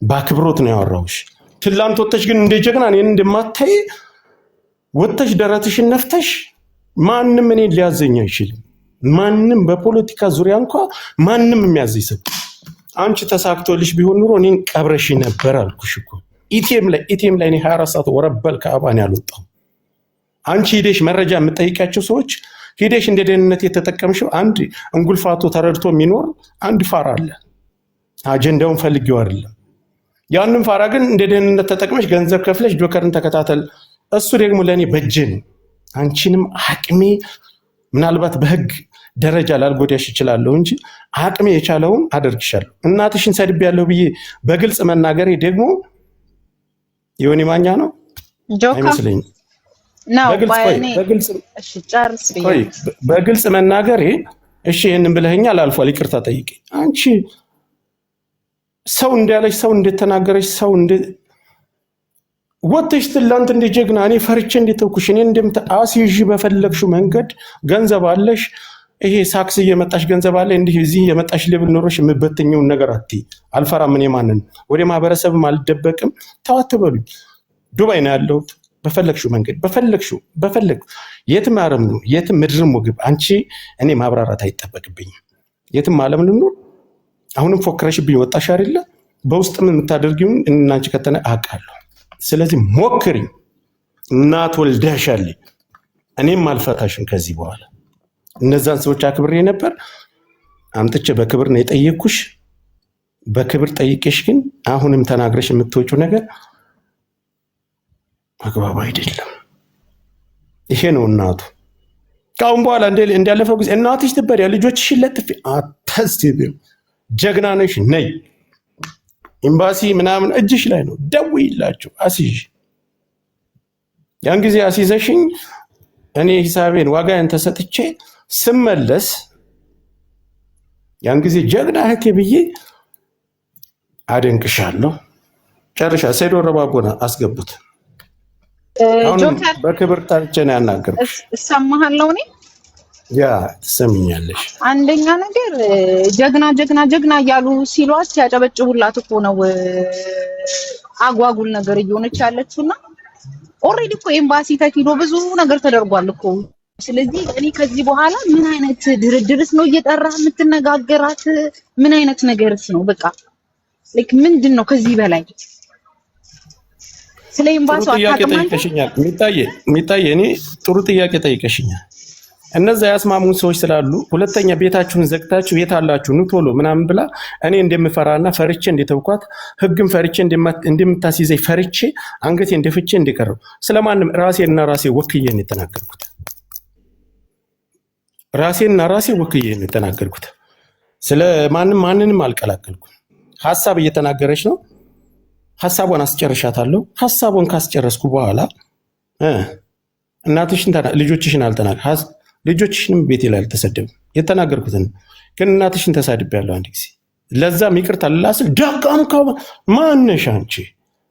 በአክብሮት ነው ያወራውሽ ትላንት ወጥተሽ ግን እንደ ጀግና እኔን እንደማታይ ወጥተሽ ደረትሽን ነፍተሽ ማንም እኔን ሊያዘኝ አይችልም። ማንም በፖለቲካ ዙሪያ እንኳን ማንም የሚያዘኝ ሰው አንቺ ተሳክቶልሽ ቢሆን ኑሮ እኔን ቀብረሽ ነበር አልኩሽ እኮ። ኢቲኤም ላይ እኔ 24 ሰዓት ወረበል ከአባን ያልወጣው አንቺ ሄደሽ መረጃ የምጠይቃቸው ሰዎች ሄደሽ እንደ ደህንነት የተጠቀምሽው አንድ እንጉልፋቶ ተረድቶ የሚኖር አንድ ፋራ አለ። አጀንዳውን ፈልጌው አይደለም። ያንን ፋራ ግን እንደ ደህንነት ተጠቅመሽ ገንዘብ ከፍለሽ ጆከርን ተከታተል። እሱ ደግሞ ለኔ በጀ ነው። አንቺንም አቅሜ ምናልባት በህግ ደረጃ ላልጎዳሽ ይችላልው እንጂ አቅሜ የቻለውን አደርግሻለሁ። እናትሽን ሰድቤያለሁ ብዬ በግልጽ መናገሬ ደግሞ የሆነ ማኛ ነው አይመስለኝም። በግልጽ መናገሬ እሺ ይሄንን ብለኸኛል አልፏል፣ ይቅርታ ጠይቄ። አንቺ ሰው እንዳለሽ ሰው እንደተናገረሽ ሰው እንደ ወጥተሽ ትላንት እንደ ጀግና እኔ ፈርቼ እንደተውኩሽ እኔ እንደምታስይዥ በፈለግሽው መንገድ ገንዘብ አለሽ፣ ይሄ ሳክስ እየመጣሽ ገንዘብ አለ እንዲህ እዚህ የመጣሽ ሌብል ኖሮሽ የምበትኘውን ነገር አትይ። አልፈራም። እኔ ማንን ወደ ማህበረሰብም አልደበቅም። ተዋትበሉኝ። ዱባይ ነው ያለሁት። በፈለግሽው መንገድ በፈለግ የትም ዓለም ነው የትም ምድርም ወግብ አንቺ እኔ ማብራራት አይጠበቅብኝም። የትም ዓለም ነው። አሁንም ፎክረሽብኝ ወጣሽ አይደለ? በውስጥም የምታደርጊውን እናንቺ ከተነ አውቃለሁ። ስለዚህ ሞክሪ። እናት ወልደሻል። እኔም አልፈታሽም ከዚህ በኋላ። እነዛን ሰዎች አክብሬ ነበር አምጥቼ በክብር ነው የጠየቅኩሽ። በክብር ጠይቄሽ ግን አሁንም ተናግረሽ የምትወጪው ነገር አግባብ አይደለም። ይሄ ነው እናቱ። ካሁን በኋላ እንዳለፈው ጊዜ እናትሽ ትበሪያ ልጆችሽን ለጥፊ አታስቢው። ጀግና ነሽ ነይ። ኤምባሲ ምናምን እጅሽ ላይ ነው። ደውይላችሁ አስይዥ። ያን ጊዜ አስይዘሽኝ እኔ ሂሳቤን ዋጋዬን ተሰጥቼ ስመለስ ያን ጊዜ ጀግና እህቴ ብዬ አደንቅሻለሁ። ጨርሻ ሰይዶ ረባቦና አስገቡት። አሁን በክብር ታርቼ ነው ያናገርኩሽ። እሰማሃለሁ። እኔ ያ ትሰሚኛለሽ። አንደኛ ነገር ጀግና እያሉ ሲሏት ያጨበጭቡላት እኮ ነው አጓጉል ነገር እየሆነች ያለችውና ኦሬዲ እኮ ኤምባሲ ተኪዶ ብዙ ነገር ተደርጓል እኮ። ስለዚህ እኔ ከዚህ በኋላ ምን አይነት ድርድርስ ነው እየጠራ የምትነጋገራት? ምን አይነት ነገርስ ነው? በቃ ምንድን ነው ከዚህ በላይ ስለ ኤምባሲ ጠይቀሽኛል። ሚጣዬ እኔ ጥሩ ጥያቄ ጠይቀሽኛል። እነዛ ያስማሙን ሰዎች ስላሉ ሁለተኛ ቤታችሁን ዘግታችሁ የት አላችሁ ኑ ቶሎ ምናምን ብላ እኔ እንደምፈራና ፈርቼ እንደተውኳት ህግም ፈርቼ እንደምታስይዘኝ ፈርቼ አንገቴ እንደፍቼ እንደቀረው ስለማንም ራሴና ራሴ ወክዬ ነው የተናገርኩት። ስለማንንም አልቀላቀልኩም። ሐሳብ እየተናገረች ነው። ሐሳቧን አስጨርሻታለሁ። ሐሳቧን ካስጨረስኩ በኋላ እናትሽን ልጆችሽን አልተናገር ልጆችሽንም ቤቴ ላይ አልተሰደብም። የተናገርኩትን ግን እናትሽን ተሳድቤያለሁ አንድ ጊዜ። ለዛም ይቅርታ ላስል ዳጋም ማነሽ አንቺ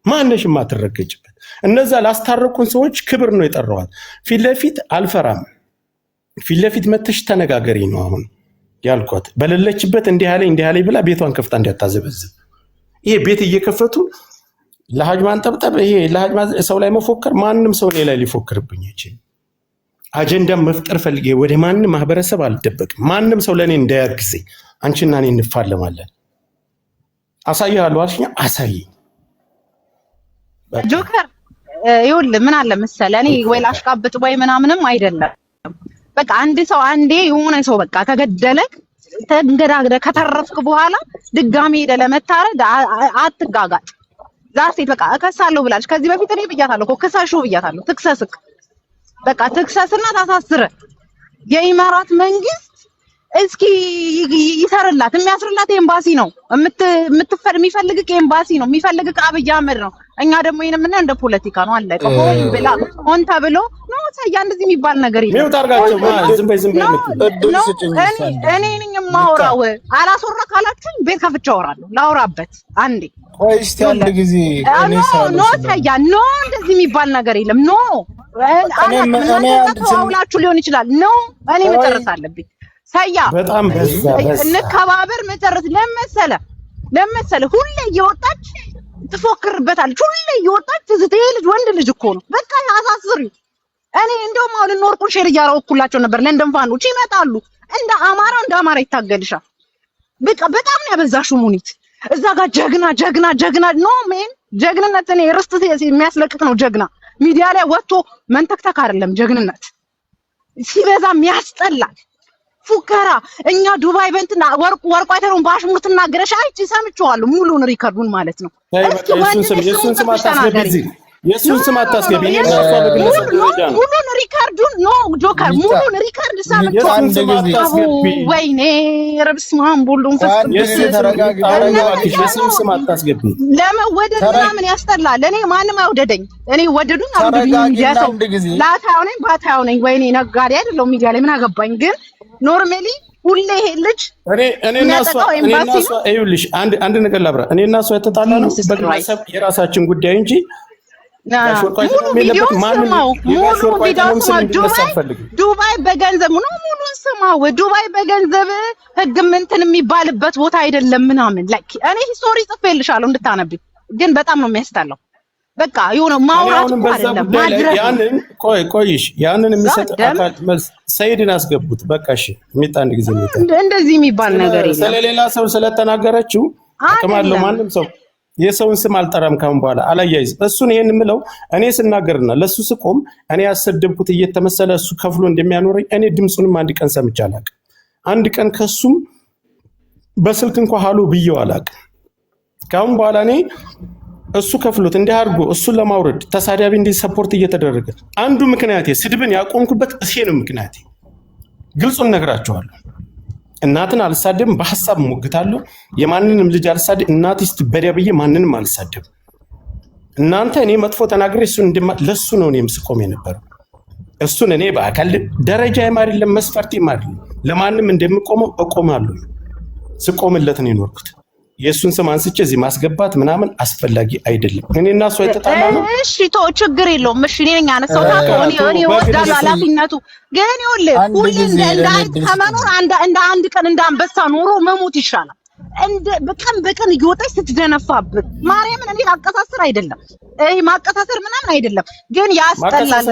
ማነሽ የማትረገጭበት። እነዛ ላስታረቁን ሰዎች ክብር ነው የጠራዋት። ፊት ለፊት አልፈራም። ፊት ለፊት መተሽ ተነጋገሪ ነው አሁን ያልኳት። በሌለችበት እንዲህ ያለኝ ብላ ቤቷን ከፍታ እንዲያታዘበዝብ ይሄ ቤት እየከፈቱ ለሀጅ ማንጠብጠብ ይሄ ለሀጅ ሰው ላይ መፎከር ማንም ሰው ላይ ሊፎክርብኝ አይችልም። አጀንዳ መፍጠር ፈልጌ ወደ ማንም ማህበረሰብ አልደበቅም። ማንም ሰው ለኔ እንዳያግዘኝ አንቺና እኔ እንፋለማለን። አሳይሃለሁ አልሽኝ፣ አሳይኝ። ጆከር ይኸውልህ ምን አለ መሰለህ፣ እኔ ወይ ላሽቃብጥ ወይ ምናምንም አይደለም። በቃ አንድ ሰው አንዴ የሆነ ሰው በቃ ከገደለ ተንገዳግደ ከተረፍክ በኋላ ድጋሚ ሄደ ለመታረድ አትጋጋጥ። ዛሴት በቃ እከሳለሁ ብላለች። ከዚህ በፊት እኔ ብያታለሁ እኮ ክሰሽው ብያታለሁ። ትክሰስክ በቃ ትክሰስና ታሳስረ። የኢማራት መንግስት እስኪ ይሰርላት። የሚያስርላት ኤምባሲ ነው። የሚፈልግክ ኤምባሲ ነው። የሚፈልግክ አብይ አህመድ ነው። እኛ ደግሞ ይሄን ምን እንደ ፖለቲካ ነው አለቀ። ሆይ ብላ ሆን ተብሎ ነው ሳያ እንደዚህ የሚባል ነገር የለም። ሚውት አርጋቸው ዝም በይ እኔ ነኝ የማወራው። አላስወራ ካላችሁኝ ቤት ከፍቼ አወራለሁ። ላውራበት አንዴ ቆይ እስቲ አንድ ጊዜ እኔ ሳያ ኖ እንደዚህ የሚባል ነገር የለም። ኖ አውላችሁ ሊሆን ይችላል። ኖ እኔ መጨረስ አለብኝ። ሳያ በጣም በዛ እንከባበር መጨረስ ለመሰለ ሁሌ እየወጣች ትፎክርበታለች ሁሌ እየወጣች ትዝቴ ልጅ ወንድ ልጅ እኮ ነው በቃ አሳስሪ እኔ እንደውም አሁን ኖርኩን ሼር እያረኩላቸው ነበር ለንደን ፋኖች ይመጣሉ እንደ አማራ ይታገልሻል በቃ በጣም ነው ያበዛሽው ሙኒት እዛ ጋር ጀግና ኖ ሜን ጀግንነት እኔ ርስት የሚያስለቅቅ ነው ጀግና ሚዲያ ላይ ወጥቶ መንተክተክ አይደለም ጀግንነት ሲበዛም ያስጠላል ፉከራ እኛ ዱባይ በእንትና ወርቁ አይተሩን ባሽሙር ትናገረሽ አይቺ ሰምቼዋለሁ ሙሉን ሪከርዱን ማለት ነው የሱን ስም አታስገቢ የሱን ስም አታስገቢ ሙሉን ሪከርዱን ኖ ጆከር ሙሉን ሪከርድ ሰምቼዋለሁ ወይኔ ረብስማን ቦሉን የሱን ስም አታስገቢ ለመወደድ ምናምን ያስጠላል እኔ ማንም አይወደደኝ እኔ ወደዱኝ አውደዱኝ ሚዲያ ሰው ባታው ነኝ ወይኔ ነጋዴ አይደለም ሚዲያ ላይ ምን አገባኝ ግን ኖርማሊ ሁሌ ይሄ ልጅ እኔና እሷ ይኸውልሽ አንድ ነገር ላብራ እኔና እሷ የተጣላ ነው በግለሰብ የራሳችን ጉዳይ እንጂ ዱባይ በገንዘብ ነው ሙሉን ስማው ዱባይ በገንዘብ ህግ ምንትን የሚባልበት ቦታ አይደለም ምናምን ላይክ እኔ ሂስቶሪ ጽፌልሻለሁ እንድታነቢ ግን በጣም ነው የሚያስጠላው በቃ የሆነ ማውራት አይደለም ማድረግ ያንን ቆይሽ ያንን የሚሰጥ አካል ሰይድን አስገቡት በቃ እሺ አንድ ጊዜ እንደዚህ የሚባል ነገር የለም ስለሌላ ሰው ስለተናገረችው አጥማለሁ ማንም ሰው የሰውን ስም አልጠራም ካሁን በኋላ አላያይዝ እሱን ይሄን ምለው እኔ ስናገርና ለሱ ስቆም እኔ ያሰደብኩት እየተመሰለ እሱ ከፍሎ እንደሚያኖረኝ እኔ ድምጹንም አንድ ቀን ሰምቻለሁ አንድ ቀን ከሱም በስልክ እንኳን ሃሎ ብየው አላውቅም ካሁን በኋላ እኔ እሱ ከፍሎት እንዲያርጉ እሱን ለማውረድ ተሳዳቢ እንዲ ሰፖርት እየተደረገ አንዱ ምክንያቴ ስድብን ያቆምኩበት እሴ ነው ምክንያቴ ግልጹን ነግራቸዋለሁ እናትን አልሳደብም በሐሳብ ሞግታለሁ የማንንም ልጅ አልሳደብ እናትስት በደብዬ ማንንም አልሳደብ እናንተ እኔ መጥፎ ተናግሬ እሱን ለሱ ነው እኔም ስቆም የነበረው እሱን እኔ በአካል ደረጃ የማይደለም መስፈርት የማይደለም ለማንም እንደምቆመው እቆማለሁ ስቆምለት ነው የኖርኩት የሱን ስም አንስቼ እዚህ ማስገባት ምናምን አስፈላጊ አይደለም እኔና እሱ የተጣላ ነው እሺ ቶ ችግር የለውም እሺ እኔ ነኝ አነሳው እኔ ወዳለሁ ኃላፊነቱ ግን ይኸውልህ ሁሌ እንዳንተ ከመኖር እንደ አንድ ቀን እንዳንበሳ ኖሮ መሞት ይሻላል እንደ በቀን እየወጣች ስትደነፋብህ ማርያምን እኔ አቀሳሰር አይደለም ማቀሳሰር ምናምን አይደለም ግን ያስጠላል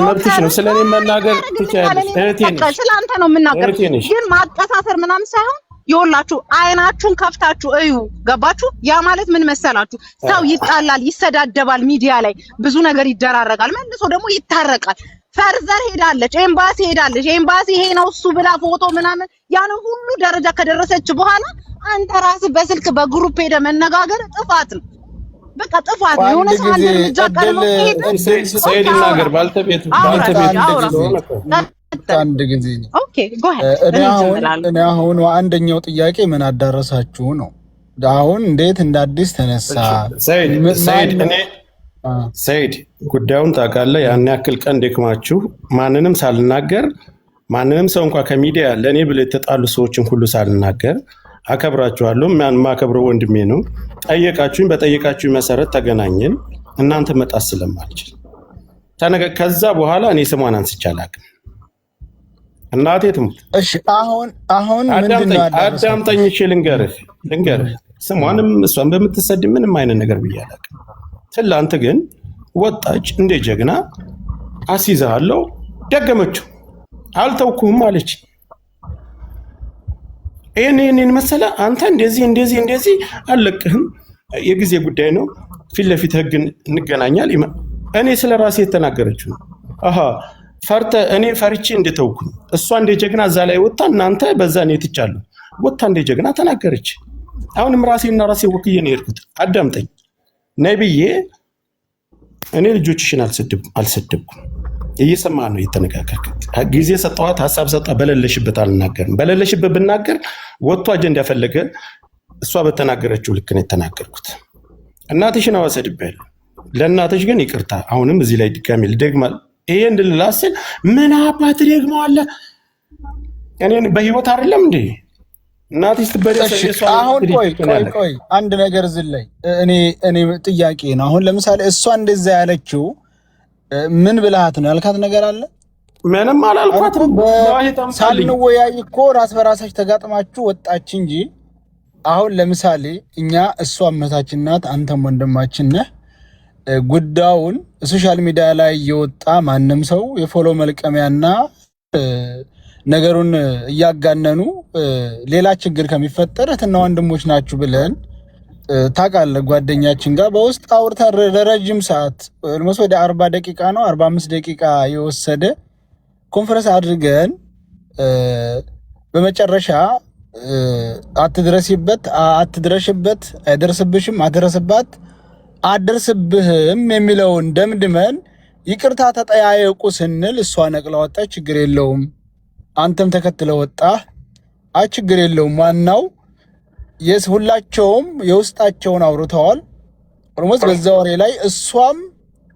መብትሽ ነው ስለኔ መናገር ትችያለሽ እህቴ ነሽ ስለአንተ ነው የምናገር ግን ማቀሳሰር ምናምን ሳይሆን ይወላችሁ አይናችሁን ከፍታችሁ እዩ ገባችሁ ያ ማለት ምን መሰላችሁ ሰው ይጣላል ይሰዳደባል ሚዲያ ላይ ብዙ ነገር ይደራረጋል መልሶ ደግሞ ይታረቃል ፈርዘር ሄዳለች ኤምባሲ ይሄ ነው እሱ ብላ ፎቶ ምናምን ያን ሁሉ ደረጃ ከደረሰች በኋላ አንተ ራስህ በስልክ በግሩፕ ሄደ መነጋገር ጥፋት ነው በቃ ጥፋት ነው የሆነ ሰው አንድ ልጅ አቀርቦ ሰይድ ይናገር ባልተቤቱ አንድ ጊዜ ኦኬ ጎ አሄድ እኔ አሁን አንደኛው ጥያቄ ምን አዳረሳችሁ ነው አሁን እንዴት እንዳዲስ ተነሳ ሰይድ ጉዳዩን ታውቃለህ ያን ያክል ቀን ደክማችሁ ማንንም ሳልናገር ማንንም ሰው እንኳን ከሚዲያ ለኔ ብለ የተጣሉ ሰዎችን ሁሉ ሳልናገር አከብራችኋለሁ ማከብረው ወንድሜ ነው ጠየቃችሁኝ በጠየቃችሁኝ መሰረት ተገናኘን እናንተ መጣስ ስለማልችል ከዛ በኋላ እኔ ስሟን አንስቻለሁ እናቴ ትሙት እሺ አሁን ምንድነው አዳምጠኝ እሺ ልንገርህ ስሟንም እሷን በመተሰድ ምንም አይነት ነገር ብያለሁ ትላንት ግን ወጣች እንደ ጀግና አሲዛለሁ ደገመችው አልተውኩም አለች እኔን መሰለ አንተ እንደዚህ አለቅህም የጊዜ ጉዳይ ነው ፊት ለፊት ህግን እንገናኛል እኔ ስለራሴ የተናገረችው አሃ እኔ ፈርቼ እንደተውኩኝ እሷ እንደ ጀግና እዛ ላይ ወጣ እናንተ በዛ ነው የትቻለሁ ወጣ እንደ ጀግና ተናገረች አሁንም ራሴ ወክዬ ነው የሄድኩት አዳምጠኝ ነብዬ እኔ ልጆችሽን አልሰደብኩም እየሰማ ነው የተነጋገርኩት ጊዜ ሰጣዋት ሐሳብ ሰጣ በለለሽበት አልናገርም በለለሽበት ብናገር ወጥቶ አጀንዳ ያፈለገ እሷ በተናገረችው ልክ ነው የተናገርኩት እናትሽን አወሰድብያለሁ ለእናትሽ ግን ይቅርታ አሁንም እዚህ ላይ ድጋሚ ልደግማል ይሄ እንድልላስል ምን አባት ደግሞ አለ እኔን በህይወት አይደለም እንዴ እናትሽ ትበደሰ አሁን ቆይ አንድ ነገር ዝላይ እኔ ጥያቄ ነው አሁን ለምሳሌ እሷ እንደዛ ያለችው ምን ብልሃት ነው ያልካት ነገር አለ ምንም አላልኳትም ሳልንወያይ እኮ ራስ በራሳች ተጋጥማችሁ ወጣች እንጂ አሁን ለምሳሌ እኛ እሷ እመታችን ናት፣ አንተም ወንድማችን ነህ። ጉዳዩን ሶሻል ሚዲያ ላይ እየወጣ ማንም ሰው የፎሎ መልቀሚያና ነገሩን እያጋነኑ ሌላ ችግር ከሚፈጠር እህትና ወንድሞች ናችሁ ብለን ታውቃለህ፣ ጓደኛችን ጋር በውስጥ አውርተን ለረጅም ሰዓት ኦልሞስት ወደ 40 ደቂቃ ነው 45 ደቂቃ የወሰደ ኮንፈረንስ አድርገን በመጨረሻ አትድረሽበት፣ አይደርስብሽም፣ አትደርስባት፣ አትደርስብህም የሚለውን ደምድመን ይቅርታ ተጠያየቁ ስንል እሷ ነቅላ ወጣች። ችግር የለውም አንተም ተከትለ ወጣህ፣ ችግር የለውም ዋናው ሁላቸውም የውስጣቸውን አውርተዋል። ኦልሞስት በዛ ወሬ ላይ እሷም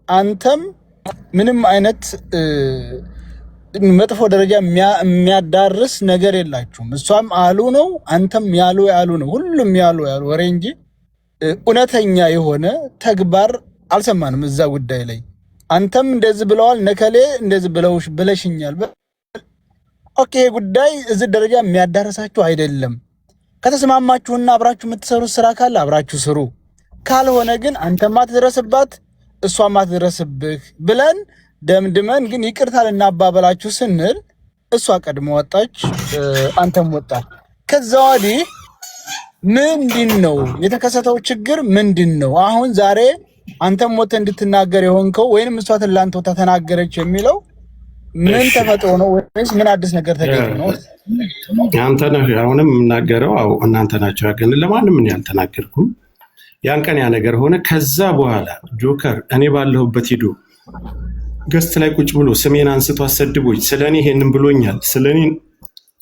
አንተም ምንም አይነት መጥፎ ደረጃ የሚያዳርስ ነገር የላችሁም። እሷም አሉ ነው፣ አንተም ያሉ ነው፣ ሁሉም ያሉ ወሬ እንጂ እውነተኛ የሆነ ተግባር አልሰማንም እዛ ጉዳይ ላይ። አንተም እንደዚህ ብለዋል፣ ነከሌ እንደዚህ ብለሽኛል። ኦኬ ጉዳይ እዚህ ደረጃ የሚያዳርሳችሁ አይደለም። ከተስማማችሁና አብራችሁ የምትሰሩት ስራ ካለ አብራችሁ ስሩ፣ ካልሆነ ግን አንተም አትደረስባት እሷም አትደረስብህ ብለን ደምድመን ግን ይቅርታ ልናባበላችሁ ስንል እሷ ቀድሞ ወጣች፣ አንተም ወጣ። ከዛ ወዲህ ምንድነው የተከሰተው ችግር ምንድነው? አሁን ዛሬ አንተም ወጥተህ እንድትናገር የሆንከው ወይንም እሷ ትላንት ወጥታ ተናገረች የሚለው ምን ተፈጥሮ ነው ወይስ ምን አዲስ ነገር ተገኘ ነው? አንተ ነህ አሁንም የምናገረው? አዎ እናንተ ናችሁ። ግን ለማንም ምን ያልተናገርኩም። ያን ቀን ያ ነገር ሆነ። ከዛ በኋላ ጆከር እኔ ባለሁበት ሂዶ ገስት ላይ ቁጭ ብሎ ስሜን አንስቶ አሰድቦኝ ስለኔ ይሄንን ብሎኛል፣ ስለኔ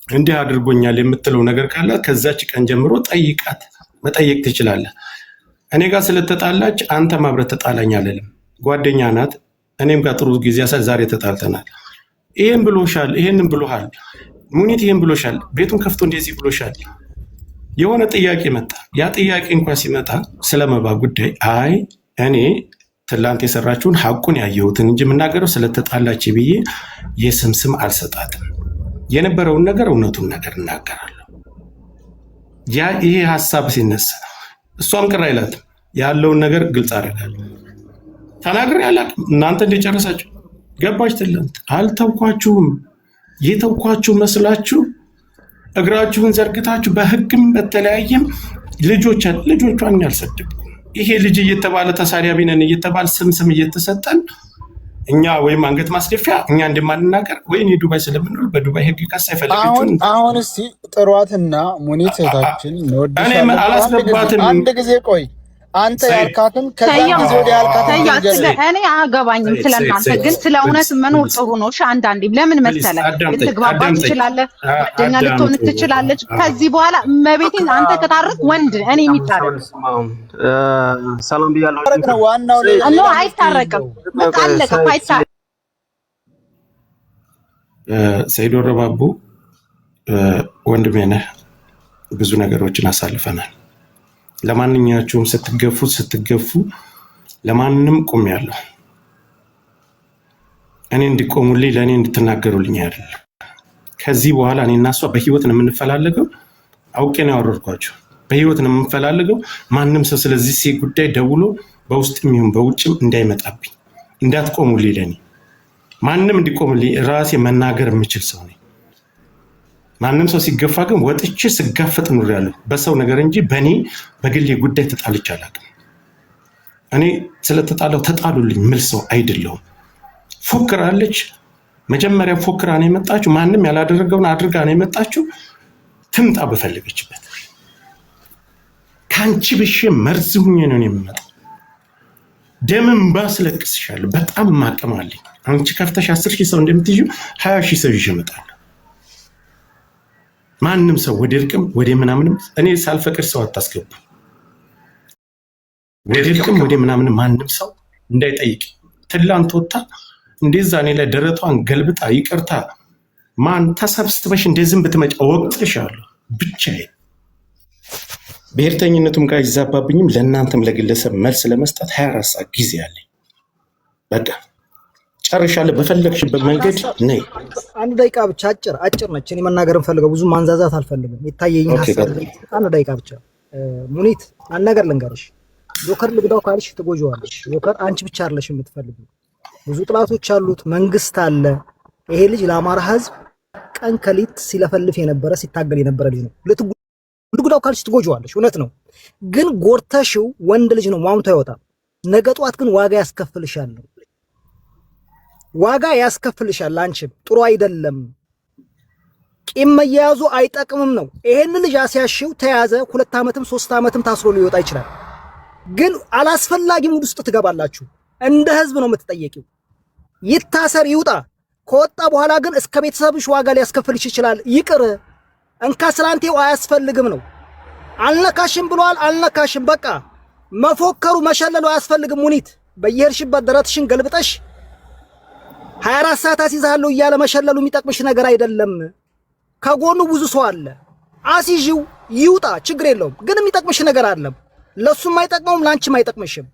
እንዲህ አድርጎኛል የምትለው ነገር ካለ ከዛች ቀን ጀምሮ ጠይቃት፣ መጠየቅ ትችላለህ። እኔ ጋር ስለተጣላች አንተ ማብረት ተጣላኝ አለልም። ጓደኛ ናት። እኔም ጋር ጥሩ ጊዜ ያሳል። ዛሬ ተጣልተናል። ይሄን ብሎሻል፣ ይሄንን ብሎሃል፣ ሙኒት ይሄን ብሎሻል፣ ቤቱን ከፍቶ እንደዚህ ብሎሻል። የሆነ ጥያቄ መጣ። ያ ጥያቄ እንኳን ሲመጣ ስለመባ ጉዳይ አይ እኔ ትላንት የሰራችውን ሐቁን ያየሁትን እንጂ የምናገረው ስለተጣላች ብዬ የስም አልሰጣትም። የነበረውን ነገር እውነቱን ነገር እናገራለሁ። ያ ይሄ ሐሳብ ሲነሳ እሷም ቅር አይላትም። ያለውን ነገር ግልጽ አደርጋለሁ። ተናግሬ አላውቅም። እናንተ እንደጨረሳችሁ ገባች። ትላንት አልተውኳችሁም። የተውኳችሁ መስላችሁ እግራችሁን ዘርግታችሁ በህግም በተለያየም ልጆቿን ያልሰደብኩ ይሄ ልጅ እየተባለ ተሳዳቢ ነን እየተባለ ስም እየተሰጠን እኛ ወይም አንገት ማስደፊያ እኛ እንደማንናገር ወይ ዱባይ ስለምንኖር በዱባይ ህግ ካሳ ይፈልጋችሁ። አሁን እስቲ ጥሯትና ሙኒት እህታችን እኔ አላስገባትም። አንድ ጊዜ ቆይ አንተ ያልካትን ከዛ ጊዜ ወዲያ ያልካትን እኔ አያገባኝም ስለናንተ፣ ግን ስለ እውነት መኖር ጥሩ ነው። አንዳንዴ ለምን መሰለህ ልትግባባ ትችላለህ፣ ጓደኛ ልትሆን ትችላለች። ከዚህ በኋላ መቤቴን አንተ ከታረቅ ወንድ እኔ የሚታረቅ ሰላም ብያለሁ። ዋናው ነው አይታረቅም። በቃ አለቀ። አይታረቅ ሰይዶ ረባቡ ወንድሜ ነህ። ብዙ ነገሮችን አሳልፈናል። ለማንኛችሁም ስትገፉ ለማንም ቆሜያለሁ። እኔ እንዲቆሙልኝ ለእኔ እንድትናገሩልኝ አይደለም። ከዚህ በኋላ እኔ እና እሷ በህይወት ነው የምንፈላለገው። አውቄ ነው ያወረድኳቸው። በህይወት ነው የምንፈላለገው። ማንም ሰው ስለዚህ ጉዳይ ደውሎ በውስጥም ይሁን በውጭም እንዳይመጣብኝ፣ እንዳትቆሙልኝ። ለእኔ ማንም እንዲቆሙልኝ ራሴ መናገር የምችል ሰው ነኝ። ማንም ሰው ሲገፋ ግን ወጥቼ ስጋፈጥ ኑሬያለሁ። በሰው ነገር እንጂ በእኔ በግሌ ጉዳይ ተጣልቼ አላውቅም። እኔ ስለተጣላው ተጣሉልኝ ምል ሰው አይደለሁም። ፎክራለች። መጀመሪያ ፎክራ ነው የመጣችው። ማንም ያላደረገውን አድርጋ ነው የመጣችው። ትምጣ በፈለገችበት። ከአንቺ ብሼ መርዝ ሁኜ ነው የምመጣው። ደምን ባስለቅስሻለሁ። በጣም ማቀም አለኝ። አንቺ ከፍተሽ 10,000 ሰው እንደምትይዙ 20,000 ሰው ይዤ እመጣለሁ። ማንም ሰው ወደ እርቅም ወደ ምናምንም እኔ ሳልፈቅድ ሰው አታስገቡ። ወደ እርቅም ወደ ምናምንም ማንም ሰው እንዳይጠይቅ። ትላንት ወጣ እንደዛ እኔ ላይ ደረቷን ገልብጣ ይቅርታ ማን ተሰብስበሽ እንደዝም ብትመጪ ወቅትሻለሁ። ብቻዬን ብሔርተኝነቱም ጋር ይዛባብኝም ለእናንተም ለግለሰብ መልስ ለመስጠት 24 ሰዓት ጊዜ አለኝ። በቃ ጨርሻለሁ። በፈለግሽበት መንገድ ነይ። አንድ ደቂቃ ብቻ አጭር ነች። እኔ መናገር ፈልገው ብዙ ማንዛዛት አልፈልግም። የታየኝ ሐሳብ አንድ ደቂቃ ብቻ ሙኒት አንድ ነገር ልንገርሽ ጆከር ልግዳው ካልሽ ትጎጂዋለሽ ጆከር አንቺ ብቻ አይደለሽ የምትፈልጊው ብዙ ጥላቶች አሉት መንግስት አለ ይሄ ልጅ ለአማራ ህዝብ ቀን ከሊት ሲለፈልፍ የነበረ ሲታገል የነበረ ልጅ ነው ልግዳው ካልሽ ትጎጂዋለሽ እውነት ነው ግን ጎርተሽው ወንድ ልጅ ነው ማምቶ አይወጣም ነገ ጧት ግን ዋጋ ያስከፍልሻል አንቺም ጥሩ አይደለም ቂም መያዙ አይጠቅምም ነው ይሄን ልጅ አሲያሽው ተያዘ 2 ዓመትም 3 ዓመትም ታስሮ ሊወጣ ይችላል ግን አላስፈላጊ ሙድ ውስጥ ትገባላችሁ እንደ ህዝብ ነው የምትጠየቂው ይታሰር ይውጣ ከወጣ በኋላ ግን እስከ ቤተሰብሽ ዋጋ ሊያስከፍልሽ ይችላል ይቅር እንካ ስላንቴው አያስፈልግም ነው አልነካሽም ብሏል አልነካሽም በቃ መፎከሩ መሸለሉ አያስፈልግም ሙኒት በየርሽበት ደረትሽን ገልብጠሽ 24 ሰዓት አሲዛለሁ እያለ መሸለሉ የሚጠቅምሽ ነገር አይደለም ከጎኑ ብዙ ሰው አለ አሲጂው ይውጣ ችግር የለውም ግን የሚጠቅምሽ ነገር አለ ለሱም አይጠቅመውም ላንቺም አይጠቅምሽም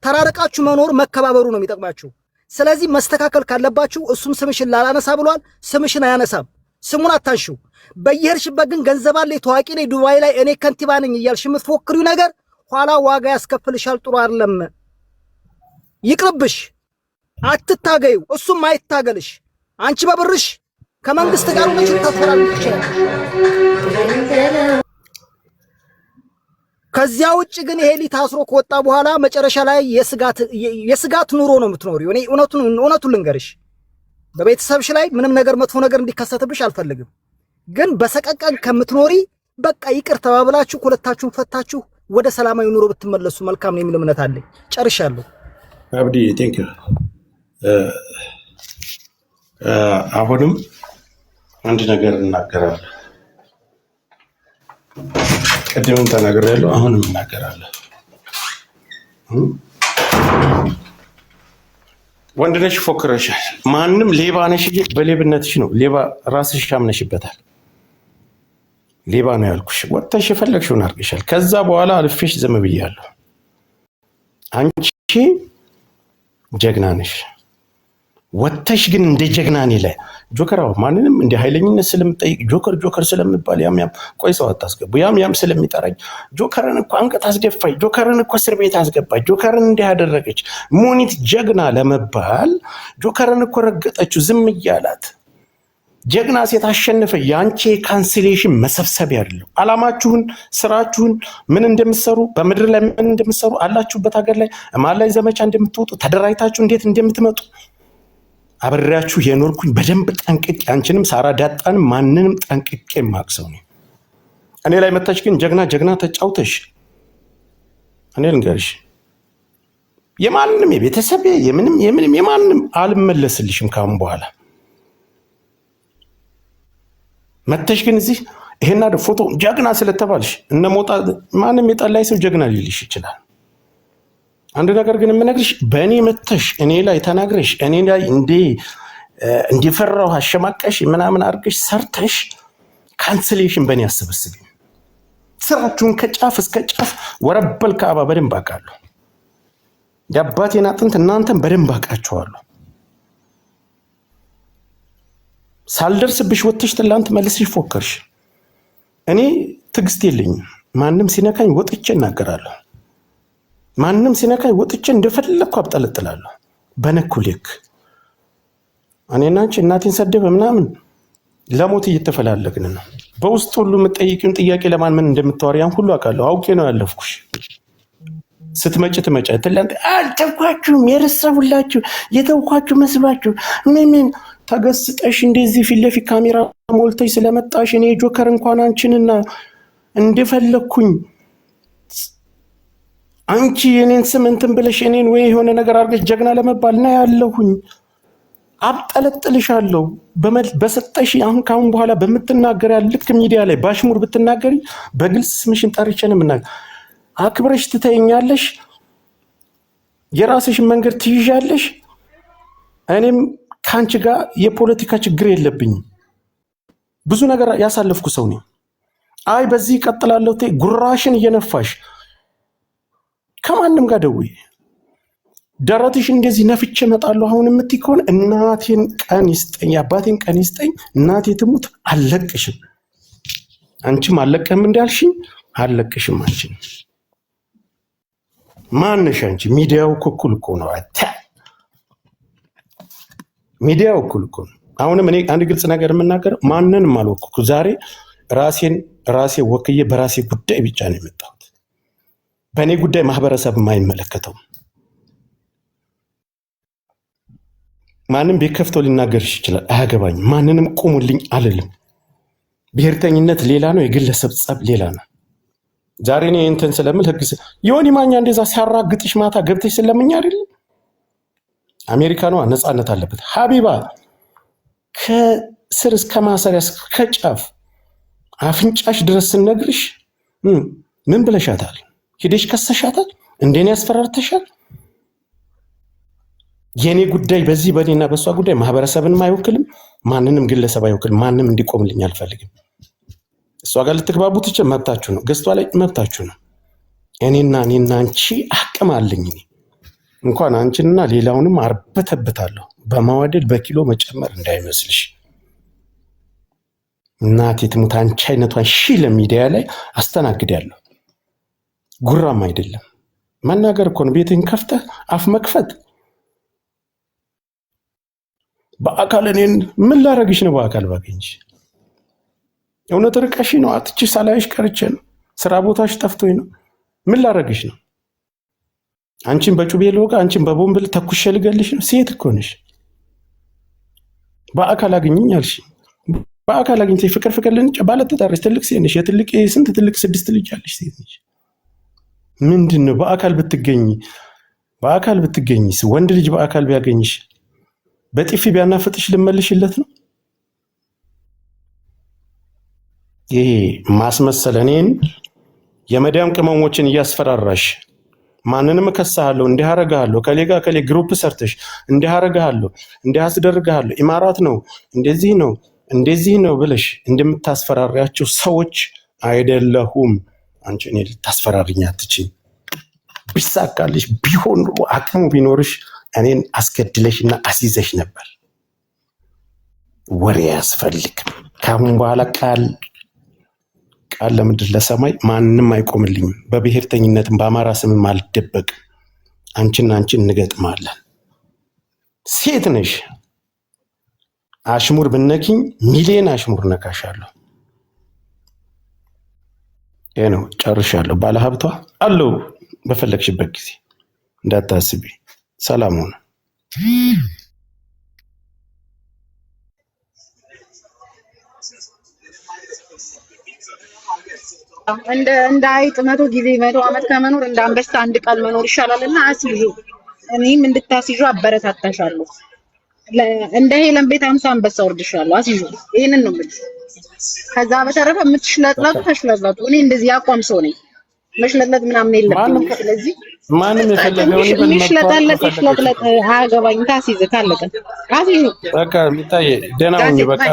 ተራረቃችሁ መኖር መከባበሩ ነው የሚጠቅማችሁ ስለዚህ መስተካከል ካለባችሁ እሱም ስምሽን ላላነሳ ብሏል ስምሽን አያነሳም ስሙን አታንሺው በየርሽበት ግን ገንዘብ አለ ታዋቂ ነኝ ዱባይ ላይ እኔ ከንቲባ ነኝ እያልሽ የምትፎክሪው ነገር ኋላ ዋጋ ያስከፍልሻል ጥሩ አይደለም ይቅርብሽ አትታገዩ እሱም አይታገልሽ አንቺ በብርሽ ከመንግስት ጋር ሆነሽ ተፈራርምሽ ከዚያ ውጭ ግን ይሄ ሊታስሮ ከወጣ በኋላ መጨረሻ ላይ የስጋት ኑሮ ነው የምትኖሪው እኔ እውነቱን ልንገርሽ በቤተሰብሽ ላይ ምንም ነገር መጥፎ ነገር እንዲከሰትብሽ አልፈልግም ግን በሰቀቀን ከምትኖሪ በቃ ይቅር ተባብላችሁ ሁለታችሁን ፈታችሁ ወደ ሰላማዊ ኑሮ ብትመለሱ መልካም ነው የሚል እምነት አለኝ ጨርሻለሁ አብዲ ቴንክ ዩ አሁንም አንድ ነገር እናገራለሁ ቅድምም ተናግሬያለሁ አሁንም እናገራለሁ ወንድ ነሽ ፎክረሻል ማንንም ሌባ ነሽ በሌብነትሽ ነው ሌባ ራስሽ አምነሽበታል ሌባ ነው ያልኩሽ ወጥተሽ የፈለግሽውን አድርገሻል ከዛ በኋላ አልፌሽ ዝም ብያለሁ አንቺ ጀግና ነሽ ወጥተሽ ግን እንደ ጀግና ነኝ ላይ ጆከራው ማንንም እንደ ኃይለኝነት ስለምጠይቅ ጆከር ስለምባል ያም ቆይ ሰው አታስገቡ ያም ስለሚጠራኝ ጆከርን እኮ አንቀት አስደፋይ ጆከርን እኮ እስር ቤት አስገባች ጆከርን እንዲህ ያደረገች ሙኒት ጀግና ለመባል ጆከርን እኮ ረገጠችው ዝም እያላት ጀግና ሴት አሸነፈ ያንቺ ካንስሌሽን መሰብሰቢያ አይደለም አላማችሁን ስራችሁን ምን እንደምትሰሩ በመድር ላይ ምን እንደምትሰሩ አላችሁበት ሀገር ላይ ማን ላይ ዘመቻ እንደምትወጡ ተደራይታችሁ እንዴት እንደምትመጡ አብሬያችሁ የኖርኩኝ በደንብ ጠንቅቄ አንቺንም ሳራ ዳጣንም ማንንም ጠንቅቄ ማክሰው ነው እኔ ላይ መጣች ግን ጀግና ተጫውተሽ እኔ ልንገርሽ የማንንም የቤተሰብ የማንንም አልመለስልሽም ካሁን በኋላ መተሽ ግን እዚህ ይሄና ፎቶ ጀግና ስለተባልሽ እነሞጣ ማንም የጠላይ ሰው ጀግና ሊልሽ ይችላል አንድ ነገር ግን የምነግርሽ በእኔ መተሽ እኔ ላይ ተናግረሽ እኔ ላይ እንዲፈራው አሸማቀሽ ምናምን አድርገሽ ሰርተሽ ካንስሌሽን በእኔ አስበስቢ ስራችሁን ከጫፍ እስከ ጫፍ ወረበል ከአባ በደንብ አውቃለሁ የአባቴን አጥንት እናንተን በደንብ አውቃችኋለሁ ሳልደርስብሽ ወጥተሽ ትላንት መልስሽ ፎከርሽ እኔ ትግስት የለኝም ማንም ሲነካኝ ወጥቼ እናገራለሁ ማንም ሲነካኝ ወጥቼ እንደፈለኩ አብጠለጥላለሁ በነኩ ልክ እኔና አንቺ እናቴን ሰደበ ምናምን ለሞት እየተፈላለግን ነው በውስጥ ሁሉ የምትጠይቂውን ጥያቄ ለማን ምን እንደምታወሪያን ሁሉ አውቃለሁ አውቄ ነው ያለፍኩሽ ስትመጪ ትላንት አልተውኳችሁም የረሳሁላችሁ የተውኳችሁ መስሏችሁ ምን ተገስጠሽ እንደዚህ ፊት ለፊት ካሜራ ሞልተሽ ስለመጣሽ እኔ ጆከር እንኳን አንቺንና እንደፈለኩኝ አንቺ የኔን ስም እንትን ብለሽ እኔን ወይ የሆነ ነገር አድርገሽ ጀግና ለመባል ነው ያለሁኝ አብጠለጥልሻለሁ በሰጠሽ አሁን ካሁን በኋላ በመትናገር ልክ ሚዲያ ላይ ባሽሙር ብትናገሪ በግልጽ ስምሽን ጠርቼ ነው የምናገር አክብረሽ ትተኛለሽ የራስሽን መንገድ ትይዣለሽ እኔም ካንቺ ጋር የፖለቲካ ችግር የለብኝ ብዙ ነገር ያሳለፍኩ ሰው ነኝ አይ በዚህ ቀጥላለሁ ጉራሽን እየነፋሽ ከማንም ጋር ደውይ ደረትሽ እንደዚህ ነፍቼ እመጣለሁ አሁን የምትይ ከሆነ እናቴን ቀን ይስጠኝ አባቴን ቀን ይስጠኝ እናቴ ትሙት አለቅሽም አንቺም አለቀም እንዳልሽኝ አለቅሽም አንቺን ማንሽ አንቺ ሚዲያው እኩል እኮ ነው ሚዲያው እኩል እኮ ነው አሁንም እኔ አንድ ግልጽ ነገር የምናገረው ማንንም አልወኩኩ ዛሬ ራሴ ወክዬ በራሴ ጉዳይ ብቻ ነው የመጣሁት በእኔ ጉዳይ ማህበረሰብ የማይመለከተው ማንም ቢከፍቶ ሊናገርሽ ይችላል አያገባኝ ማንንም ቁሙልኝ አልልም ብሔርተኝነት ሌላ ነው የግለሰብ ጸብ ሌላ ነው ዛሬ እኔ እንትን ስለምል ህግ ዮኒ ማኛ እንደዛ ሲያራግጥሽ ማታ ገብተሽ ስለምኛ አይደል አሜሪካኗ ነፃነት አለበት ሀቢባ ከስር እስከ ማሰሪያ እስከ ጫፍ አፍንጫሽ ድረስ ስነግርሽ ምን ብለሻታል ሄደሽ ከሰሻታል እንደኔ ያስፈራርተሻል የኔ ጉዳይ በዚህ በኔና በሷ ጉዳይ ማህበረሰብን አይወክልም ማንንም ግለሰብ አይወክልም ማንንም እንዲቆምልኝ አልፈልግም እሷ ጋር ልትግባቡት ይችላል መብታችሁ ነው ገስቷ ላይ መብታችሁ ነው እኔና አንቺ አቅም አለኝ እንኳን አንቺንና ሌላውንም አርበተብታለሁ በማወደድ በኪሎ መጨመር እንዳይመስልሽ እናቴ ትሙት አንቺ አይነቷን ለሚዲያ ላይ አስተናግዳለሁ ጉራም አይደለም መናገር እኮ ነው ቤትህን ከፍተህ አፍ መክፈት በአካል እኔን ምን ላረግሽ ነው በአካል ባገኝሽ እውነት ርቀሽ ነው አጥቼ ሳላይሽ ቀርቼ ነው ስራ ቦታሽ ጠፍቶኝ ነው ምን ላረግሽ ነው አንቺን በጩቤ ልወጋ አንቺን በቦምብ ተኩሼ ልገልሽ ነው ሴት እኮ ነሽ በአካል አግኝኝ አልሽ በአካል አግኝተሽ ፍቅር ልንጭ ባለትዳርሽ ትልቅ ሴት ነሽ የትልቅ ስንት ትልቅ 6 ልጅ አለሽ ሴት ነሽ ምንድነው በአካል ብትገኝስ ወንድ ልጅ በአካል ቢያገኝሽ በጥፊ ቢያናፍጥሽ ልመልሽለት ነው ይሄ ማስመሰል እኔን የመዳም ቅመሞችን እያስፈራራሽ ማንንም ከሳሃለሁ እንዲያረጋለሁ ከሌጋ ከሌ ግሩፕ ሰርተሽ እንዲያረጋለሁ እንዲያስደርጋለሁ ኢማራት ነው እንደዚህ ነው ብለሽ እንደምታስፈራሪያቸው ሰዎች አይደለሁም አንቺ እኔ ልታስፈራሪኝ አትችይ ቢሳካልሽ ቢሆን አቅሙ ቢኖርሽ እኔን አስገድለሽና አስይዘሽ ነበር ወሬ ያስፈልግ ካሁን በኋላ ቃል ለምድር ለሰማይ ማንንም አይቆምልኝም በብሔርተኝነትም በአማራ ስምም አልደበቅ አንቺን እንገጥማለን ሴት ነሽ አሽሙር ብነኪኝ ሚሊዮን አሽሙር ነካሻለሁ ነው ጨርሻለሁ ባለሀብቷ አለው በፈለግሽበት ጊዜ እንዳታስቢ ሰላም ሁኑ እንደ አይጥ 100 ጊዜ 100 ዓመት ከመኖር እንደ አንበሳ አንድ ቀን መኖር ይሻላልና አስይዙ እኔም እንድታስይዙ አበረታታሻለሁ እንደ ሄለን ቤት 50 አንበሳ ወርድሻለሁ አስይዙ ይሄንን ነው የምልሽ ከዛ በተረፈ የምትሽለጥለጡ ተሽለጥለጡ እኔ እንደዚህ ያቋም ሰው ነኝ መሽለጥለጥ ምናምን የለብኝም ስለዚህ ማንም የፈለገው ይሽለጥለጥ አያገባኝ ታስይዝ ካለቀ አስይዙ በቃ ሚጣዬ ደህና ሁኚ በቃ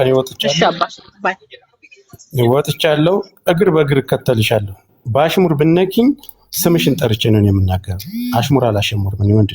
ይወጥቻለሁ እግር በእግር ከተልሻለሁ ባሽሙር ብነኪኝ ስምሽን ጠርቼ ነው የምናገረው አሽሙር አላሽሙር ምን ይወንድ